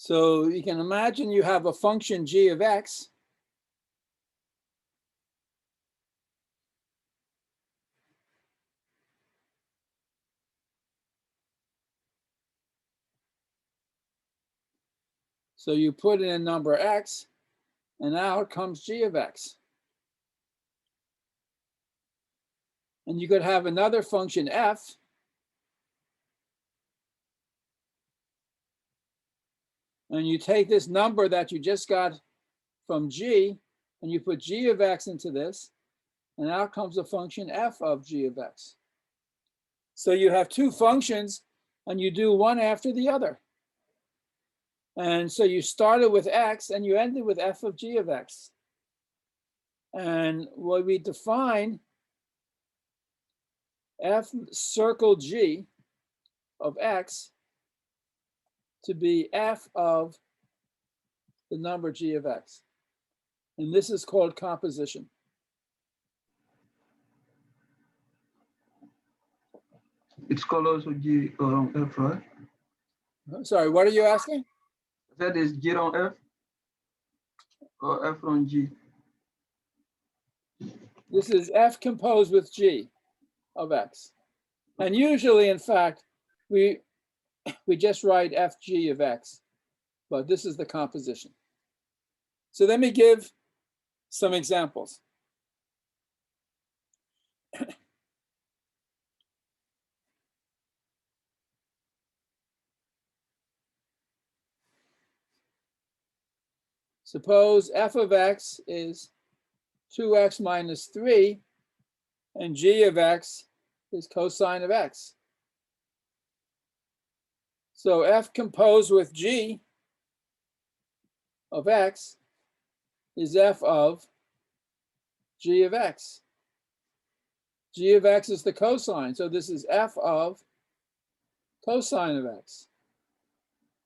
So you can imagine you have a function g of x. So you put in a number x, And out comes g of x. And you could have another function f, and you take this number that you just got from g, and you put g of x into this, and out comes a function f of g of x. So you have two functions, and you do one after the other. And so you started with x, and you ended with f of g of x. And what we define f circle g of x to be f of the number g of x. And this is called composition. It's called also G F, right? Sorry, what are you asking? That is G on F or F on G? This is f composed with g of x. And usually, in fact, we just write fg of x, but this is the composition. So let me give some examples. Suppose f of x is 2x minus 3, and g of x is cosine of x. So f composed with g of x is f of g of x. G of x is the cosine, so this is f of cosine of x.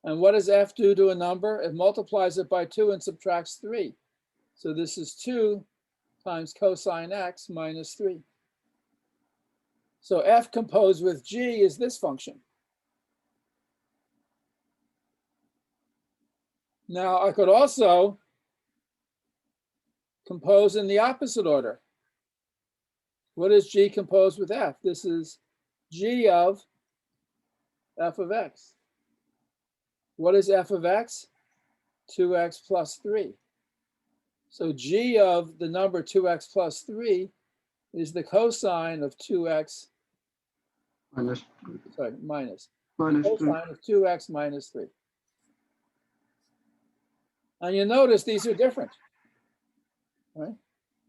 And what does f do to a number? It multiplies it by 2 and subtracts 3. So this is 2 times cosine x minus 3. So f composed with g is this function. Now I could also compose in the opposite order. What is g composed with f? This is g of f of x. What is f of x? 2x plus 3. So g of the number 2x plus 3 is the cosine of 2x, Minus minus minus 3. cosine of 2x minus 3. And you notice these are different, right?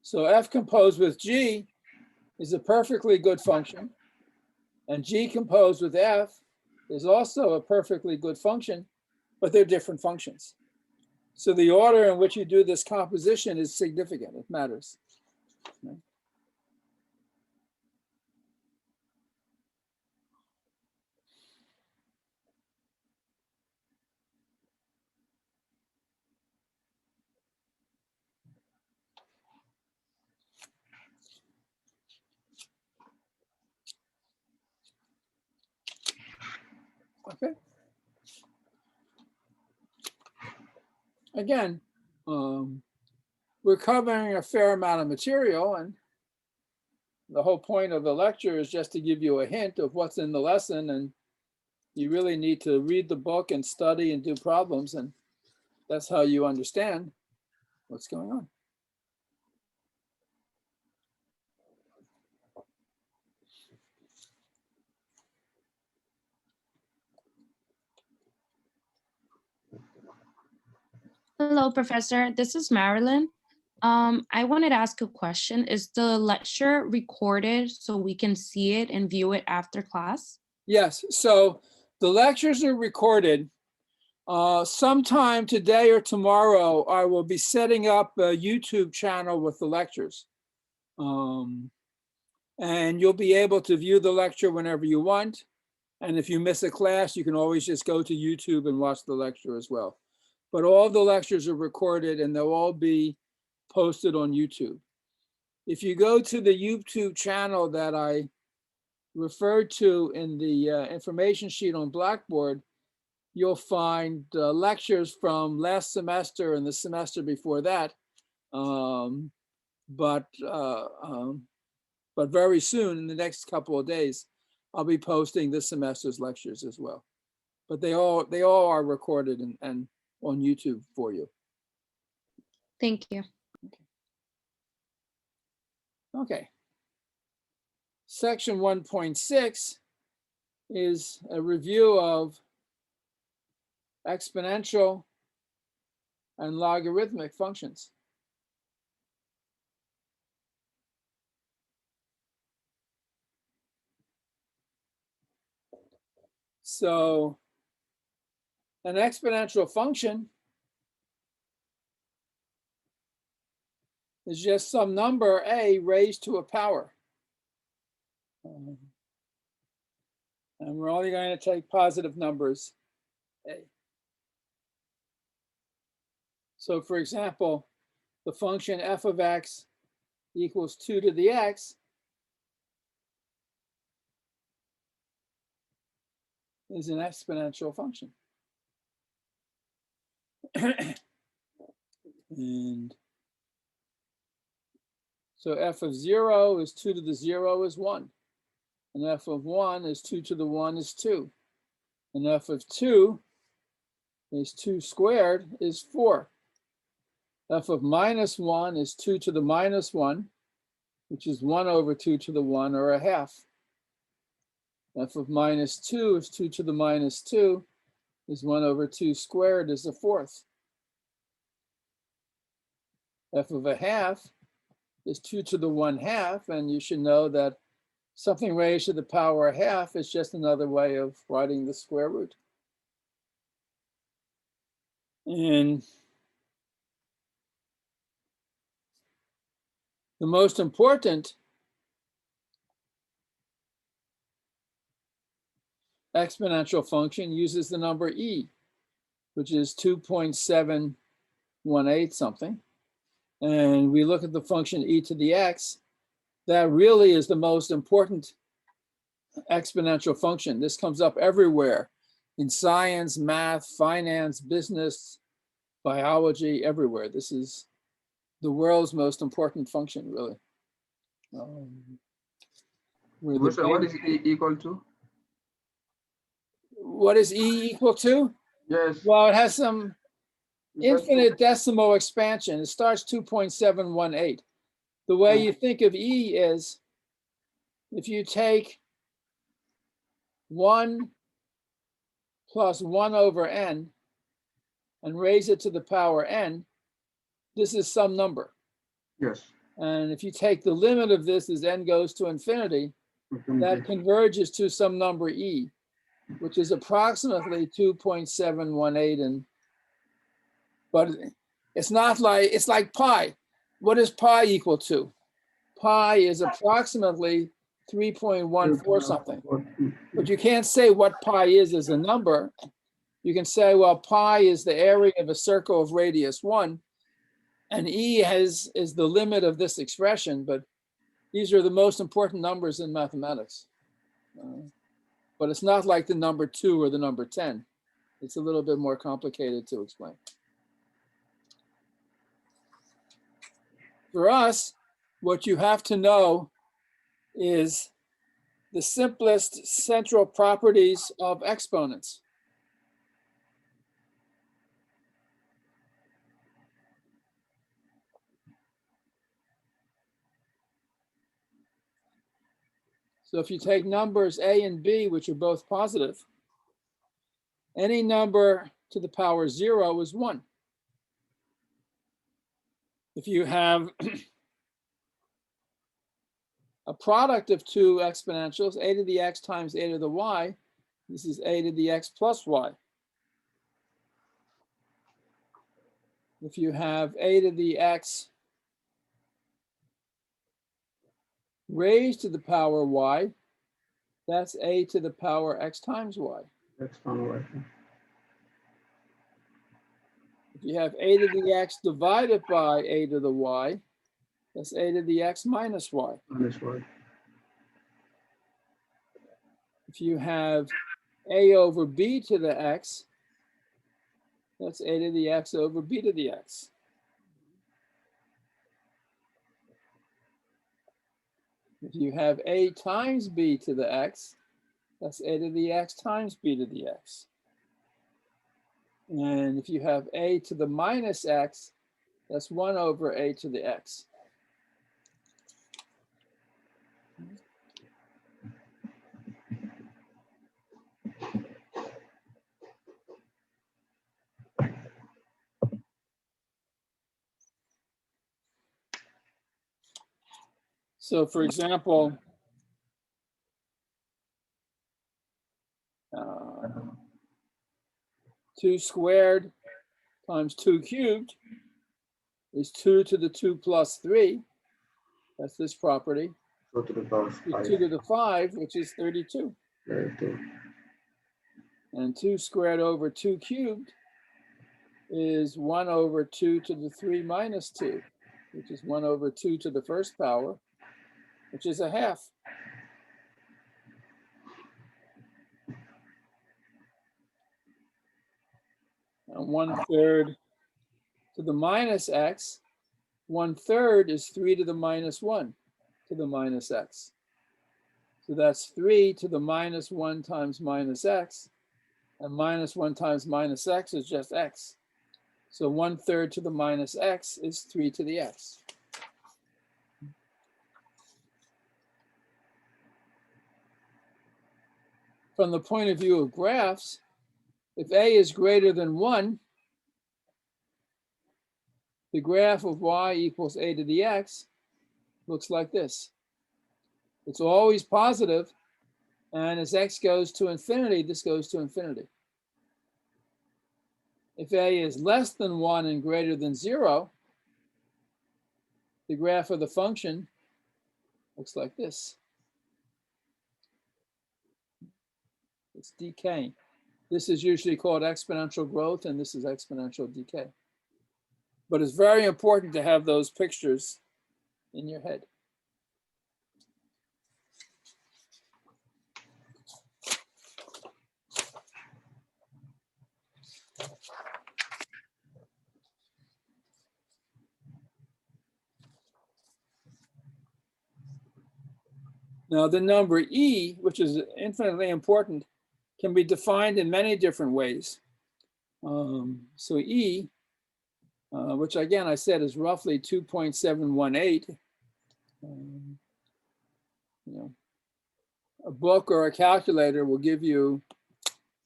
So f composed with g is a perfectly good function, and g composed with f is also a perfectly good function, but they're different functions. So the order in which you do this composition is significant. It matters. Right? Okay. Again, we're covering a fair amount of material, and the whole point of the lecture is just to give you a hint of what's in the lesson, and you really need to read the book and study and do problems, and that's how you understand what's going on. Hello, Professor. This is Marilyn. I wanted to ask a question. Is the lecture recorded so we can see it and view it after class? Yes, so the lectures are recorded. Sometime today or tomorrow, I will be setting up a YouTube channel with the lectures. And you'll be able to view the lecture whenever you want. And if you miss a class, you can always just go to YouTube and watch the lecture as well. But all the lectures are recorded and they'll all be posted on YouTube. If you go to the YouTube channel that I referred to in the information sheet on Blackboard, you'll find lectures from last semester and the semester before that. But very soon, in the next couple of days, I'll be posting this semester's lectures as well. But they all are recorded and on YouTube for you. Thank you. Okay. Section 1.6 is a review of exponential and logarithmic functions. So an exponential function is just some number a raised to a power. And we're only going to take positive numbers a. So for example, the function f of x equals 2 to the x is an exponential function. And so f of 0 is 2 to the 0 is 1. And f of 1 is 2 to the 1 is 2. And f of 2 is 2 squared is 4. F of minus 1 is 2 to the minus 1, which is 1 over 2 to the 1, or a half. F of minus 2 is 2 to the minus 2, is 1 over 2 squared is a fourth. F of a half is 2 to the 1/2, and you should know that something raised to the power of half is just another way of writing the square root. And the most important exponential function uses the number e, which is 2.718 something. And we look at the function e to the x, that really is the most important exponential function. This comes up everywhere in science, math, finance, business, biology, everywhere. This is the world's most important function, really. So what is E equal to? What is E equal to? Yes. Well, it has some infinite decimal expansion. It starts 2.718. The way you think of E is if you take 1 plus 1 over n and raise it to the power n, this is some number. Yes. And if you take the limit of this as n goes to infinity, that converges to some number e, which is approximately 2.718. And but it's not like, it's like pi. What is pi equal to? Pi is approximately 3.14 something. But you can't say what pi is as a number. You can say, well, pi is the area of a circle of radius 1, and e is the limit of this expression, but these are the most important numbers in mathematics. But it's not like the number 2 or the number 10. It's a little bit more complicated to explain. For us, what you have to know is the simplest central properties of exponents. So if you take numbers a and b, which are both positive, any number to the power 0 is 1. If you have a product of two exponentials, a to the x times a to the y, this is a to the x plus y. If you have a to the x raised to the power y, that's a to the power x times y. X power y. If you have a to the x divided by a to the y, that's a to the x minus y. Minus y. If you have a over b to the x, that's a to the x over b to the x. If you have a times b to the x, that's a to the x times b to the x. And if you have a to the minus x, That's 1 over a to the x. So for example, 2 squared times 2 cubed is 2 to the 2 plus 3. That's this property. 2 to the power of 5. 2 to the 5, which is 32. 32. And 2 squared over 2 cubed is 1 over 2 to the 3 minus 2, which is 1 over 2 to the first power, which is a half. And 1/3 to the minus x, 1/3 is 3 to the minus 1 to the minus x. So that's 3 to the minus 1 times minus x, and minus 1 times minus x is just x. So 1/3 to the minus x is 3 to the x. From the point of view of graphs, if a is greater than 1, the graph of y equals a to the x looks like this. It's always positive, and as x goes to infinity, this goes to infinity. If a is less than 1 and greater than 0, the graph of the function looks like this. It's decaying. This is usually called exponential growth, and this is exponential decay. But it's very important to have those pictures in your head. Now, the number e, which is infinitely important, can be defined in many different ways. So e, which again I said is roughly 2.718. A book or a calculator will give you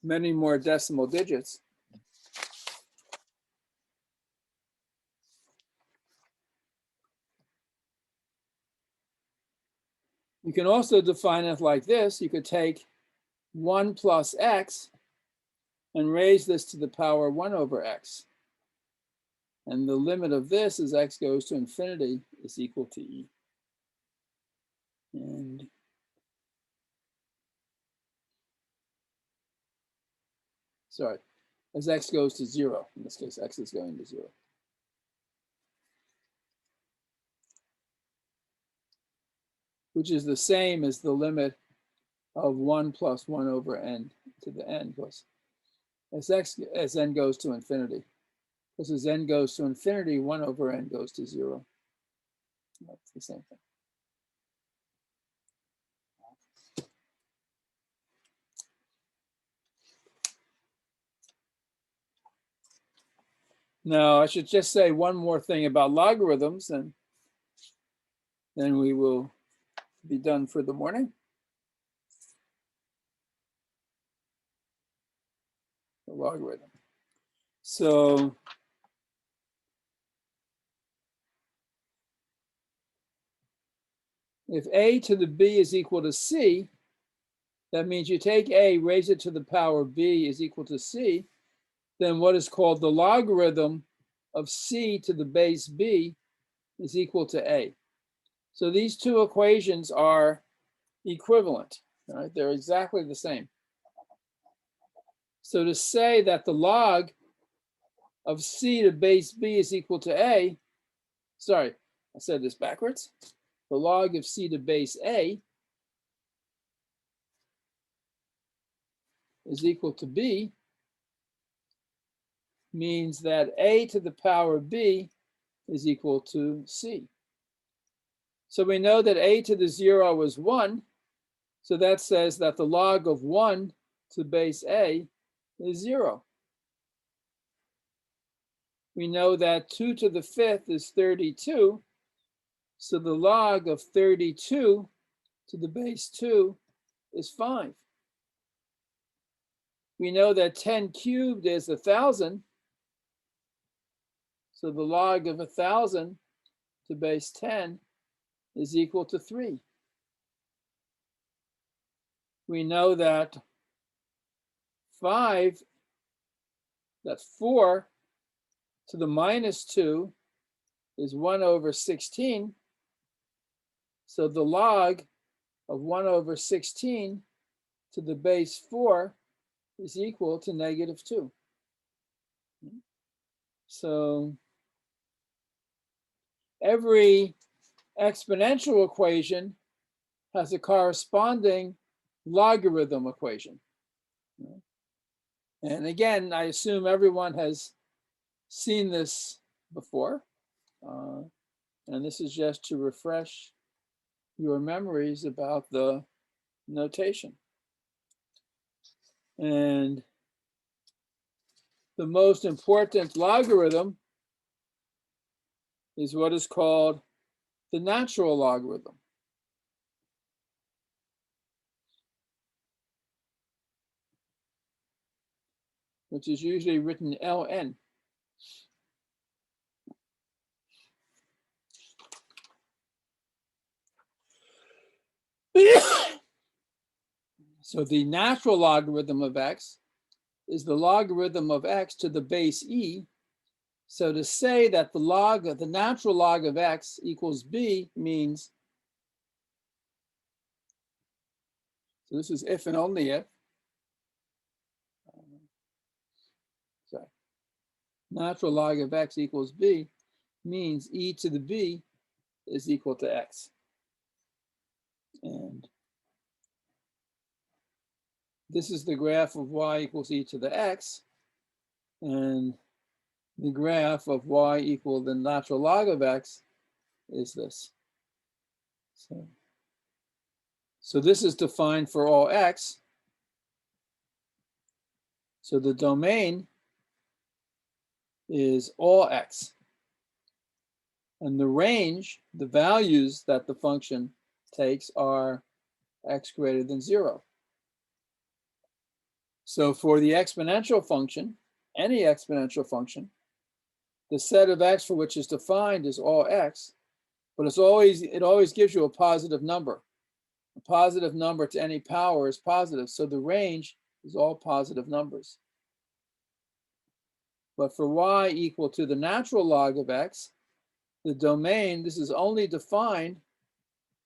many more decimal digits. You can also define it like this. You could take 1 plus x and raise this to the power 1 over x. And the limit of this as x goes to infinity is equal to e. And sorry, as x goes to 0. In this case, x is going to 0. Which is the same as the limit of 1 plus 1 over n to the n plus as n goes to infinity. Because as n goes to infinity, 1 over n goes to 0. That's the same thing. Now, I should just say one more thing about logarithms, and then we will be done for the morning. The logarithm. So if a to the b is equal to c, that means you take a, raise it to the power b is equal to c, then what is called the logarithm of c to the base b is equal to a. So these two equations are equivalent, right? They're exactly the same. So to say that the log of c to base b is equal to a, sorry, I said this backwards. The log of c to base a is equal to b means that a to the power b is equal to c. So we know that a to the 0 is 1. So that says that the log of 1 to base a is 0. we know that 2 to the 5th is 32. So the log of 32 to the base 2 is 5. We know that 10 cubed is 1,000. So the log of 1,000 to base 10 is equal to 3. We know that 4 to the minus 2 is 1 over 16. So the log of 1 over 16 to the base 4 is equal to negative 2. So every exponential equation has a corresponding logarithm equation. And again, I assume everyone has seen this before. And this is just to refresh your memories about the notation. And the most important logarithm is what is called the natural logarithm. Which is usually written ln. So the natural logarithm of x is the logarithm of x to the base e. So to say that the natural log of x equals b means, so this is if and only if, sorry, natural log of x equals b means e to the b is equal to x. And this is the graph of y equals e to the x. And the graph of y equal the natural log of x is this. So this is defined for all x. So the domain is all x. And the range, the values that the function takes are x greater than 0. So for the exponential function, any exponential function, the set of x for which is defined is all x, but it always gives you a positive number. A positive number to any power is positive, so the range is all positive numbers. But for y equal to the natural log of x, the domain, this is only defined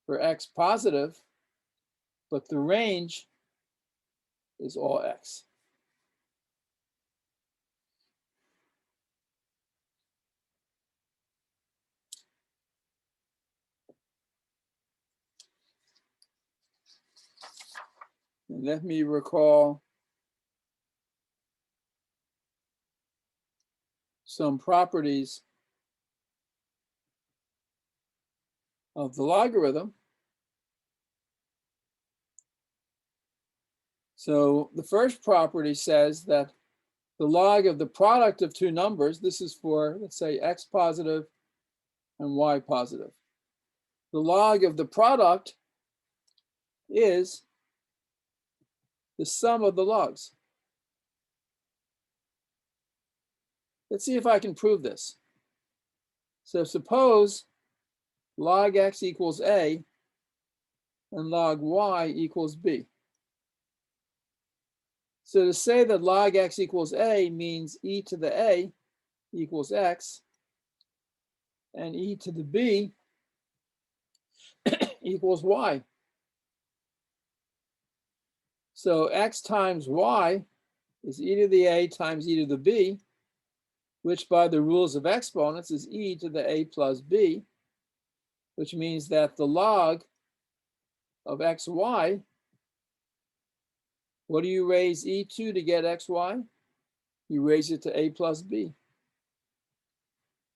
for x positive, but the range is all x. And let me recall some properties of the logarithm. So the first property says that the log of the product of two numbers, this is for, let's say, x positive and y positive. The log of the product is the sum of the logs. Let's see if I can prove this. So suppose log x equals a and log y equals b. So to say that log x equals a means e to the a equals x, and e to the b equals y. So x times y is e to the a times e to the b, which by the rules of exponents is e to the a plus b, which means that the log of xy, what do you raise e to get xy? You raise it to a plus b,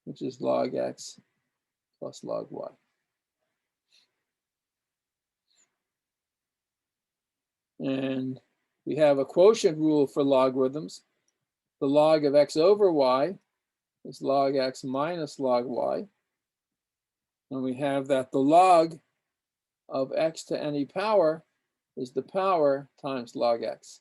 which is log x plus log y. And we have a quotient rule for logarithms. The log of x over y is log x minus log y. And we have that the log of x to any power is the power times log x.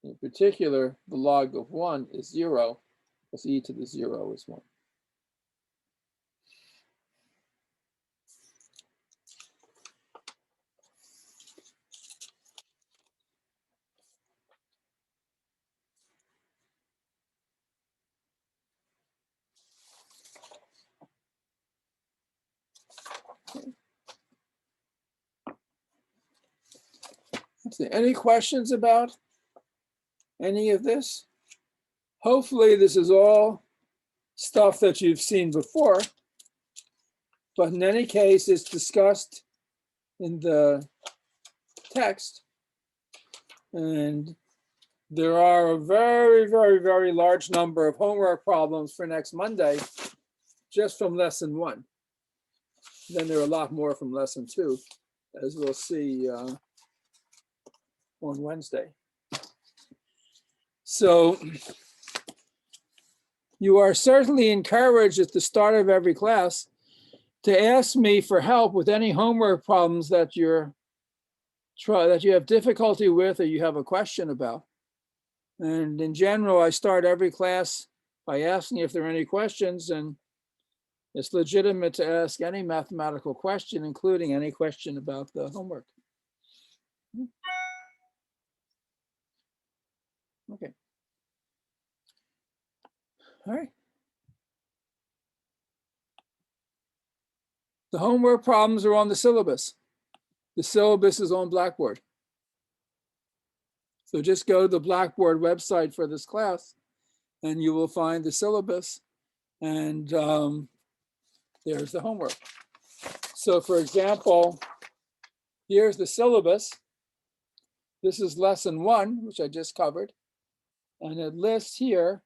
In particular, the log of 1 is 0, because e to the 0 is 1. Let's see, any questions about any of this? Hopefully this is all stuff that you've seen before, but in any case, it's discussed in the text. And there are a very, very, very large number of homework problems for next Monday, just from lesson 1. Then there are a lot more from lesson 2, as we'll see on Wednesday. So you are certainly encouraged at the start of every class to ask me for help with any homework problems that you have difficulty with or you have a question about. And in general, I start every class by asking if there are any questions, and it's legitimate to ask any mathematical question, including any question about the homework. Okay. All right. The homework problems are on the syllabus. The syllabus is on Blackboard. So just go to the Blackboard website for this class and you will find the syllabus, and there's the homework. So for example, here's the syllabus. This is lesson 1, which I just covered, and it lists here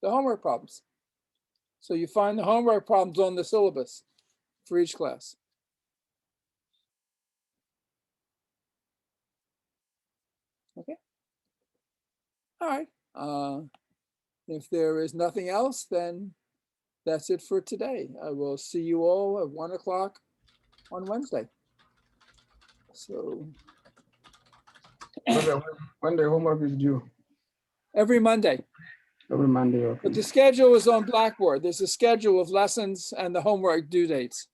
the homework problems. So you find the homework problems on the syllabus for each class. Okay. All right. If there is nothing else, then that's it for today. I will see you all at 1 o'clock on Wednesday. So When the homework is due? every Monday. Every Monday. Okay. But the schedule is on Blackboard. There's a schedule of lessons and the homework due dates.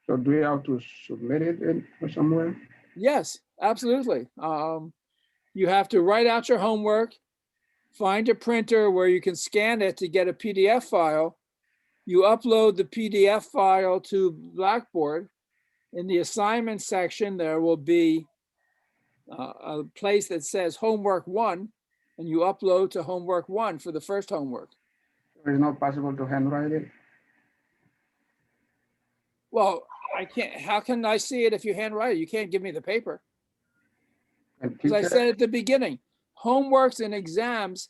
So do we have to submit it in somewhere? Yes, absolutely. You have to write out your homework, find a printer where you can scan it to get a PDF file. You upload the PDF file to Blackboard. In the assignment section, there will be a place that says homework 1, and you upload to homework 1 for the first homework. It's not possible to handwrite it? Well, I can't, how can I see it if you handwrite it? You can't give me the paper. And As I teacher- said at the beginning, homeworks and exams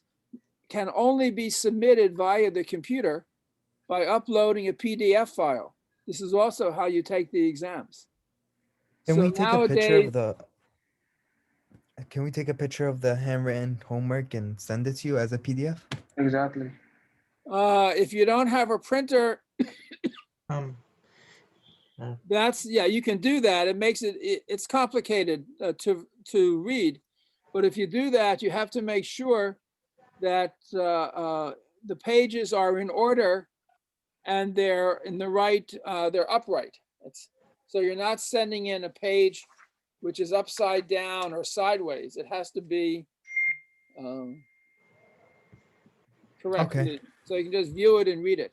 can only be submitted via the computer by uploading a PDF file. This is also how you take the exams. Can So we take a picture nowadays- of the? Can we take a picture of the handwritten homework and send it to you as a PDF? Exactly. If you don't have a printer, that's, yeah, you can do that. It makes it's complicated to read. But if you do that, you have to make sure that the pages are in order and they're in the right, they're upright. So you're not sending in a page which is upside down or sideways. It has to be correct. Okay. So you can just view it and read it.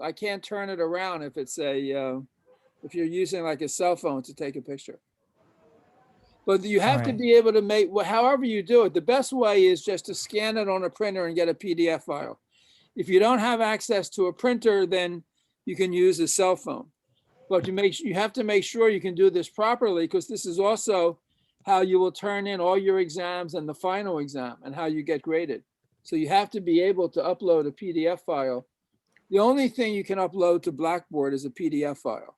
I can't turn it around if it's if you're using like a cell phone to take a picture. But you have to Alright. be able to make, however you do it, the best way is just to scan it on a printer and get a PDF file. If you don't have access to a printer, then you can use a cell phone. But you have to make sure you can do this properly, because this is also how you will turn in all your exams and the final exam and how you get graded. So you have to be able to upload a PDF file. The only thing you can upload to Blackboard is a PDF file.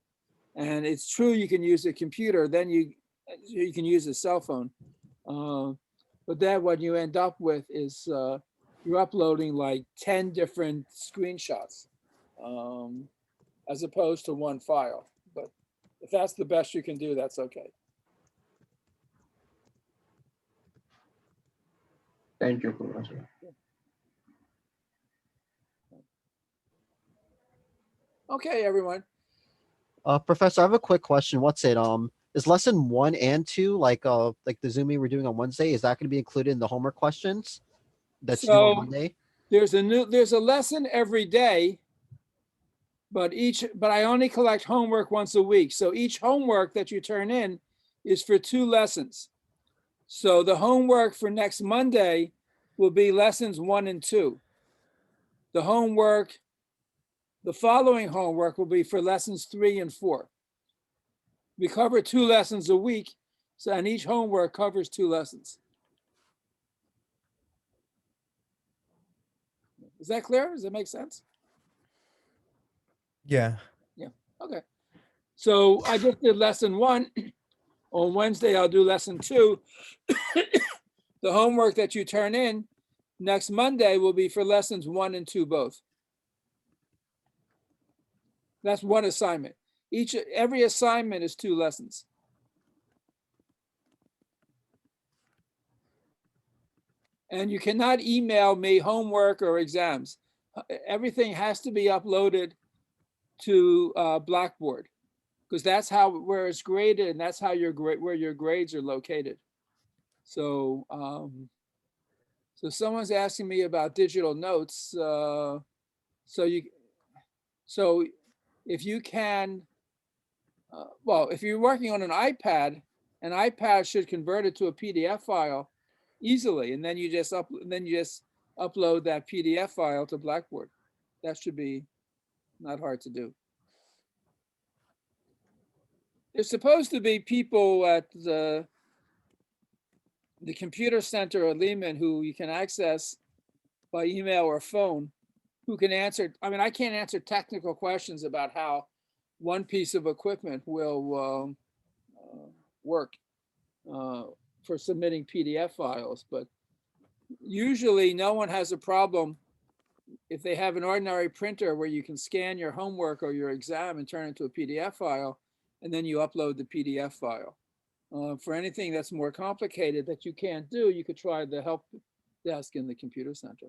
And it's true you can use a computer, then you can use a cell phone. But then what you end up with is you're uploading like 10 different screenshots as opposed to one file. But if that's the best you can do, that's okay. Thank you, Professor. Okay, everyone. Professor, I have a quick question. What's it? Is lesson 1 and 2 like the Zoom meeting we're doing on Wednesday? Is that going to be included in the homework questions that's due on So Monday? there's a lesson every day, but I only collect homework once a week. So each homework that you turn in is for 2 lessons. So the homework for next Monday will be lessons 1 and 2. The following homework will be for lessons 3 and 4. We cover 2 lessons a week, so and each homework covers 2 lessons. Is that clear? Does that make sense? Yeah. Yeah, okay. So I just did lesson 1. On Wednesday, I'll do lesson 2. The homework that you turn in next Monday will be for lessons 1 and 2 both. That's one assignment. Every assignment is 2 lessons. And you cannot email me homework or exams. Everything has to be uploaded to Blackboard, because that's where it's graded, and that's how where your grades are located. So so someone's asking me about digital notes. So if you can, well, if you're working on an iPad should convert it to a PDF file easily, and then you just upload that PDF file to Blackboard. That should be not hard to do. There's supposed to be people at the computer center at Lehman who you can access by email or phone, who can answer. I mean, I can't answer technical questions about how one piece of equipment will work for submitting PDF files, but usually no one has a problem if they have an ordinary printer where you can scan your homework or your exam and turn it into a PDF file, and then you upload the PDF file. For anything that's more complicated that you can't do, you could try the help desk in the computer center.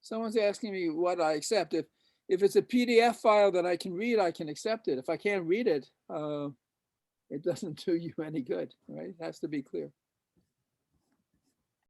Someone's asking me what I accept. If it's a PDF file that I can read, I can accept it. If I can't read it, it doesn't do you any good, right? It has to be clear.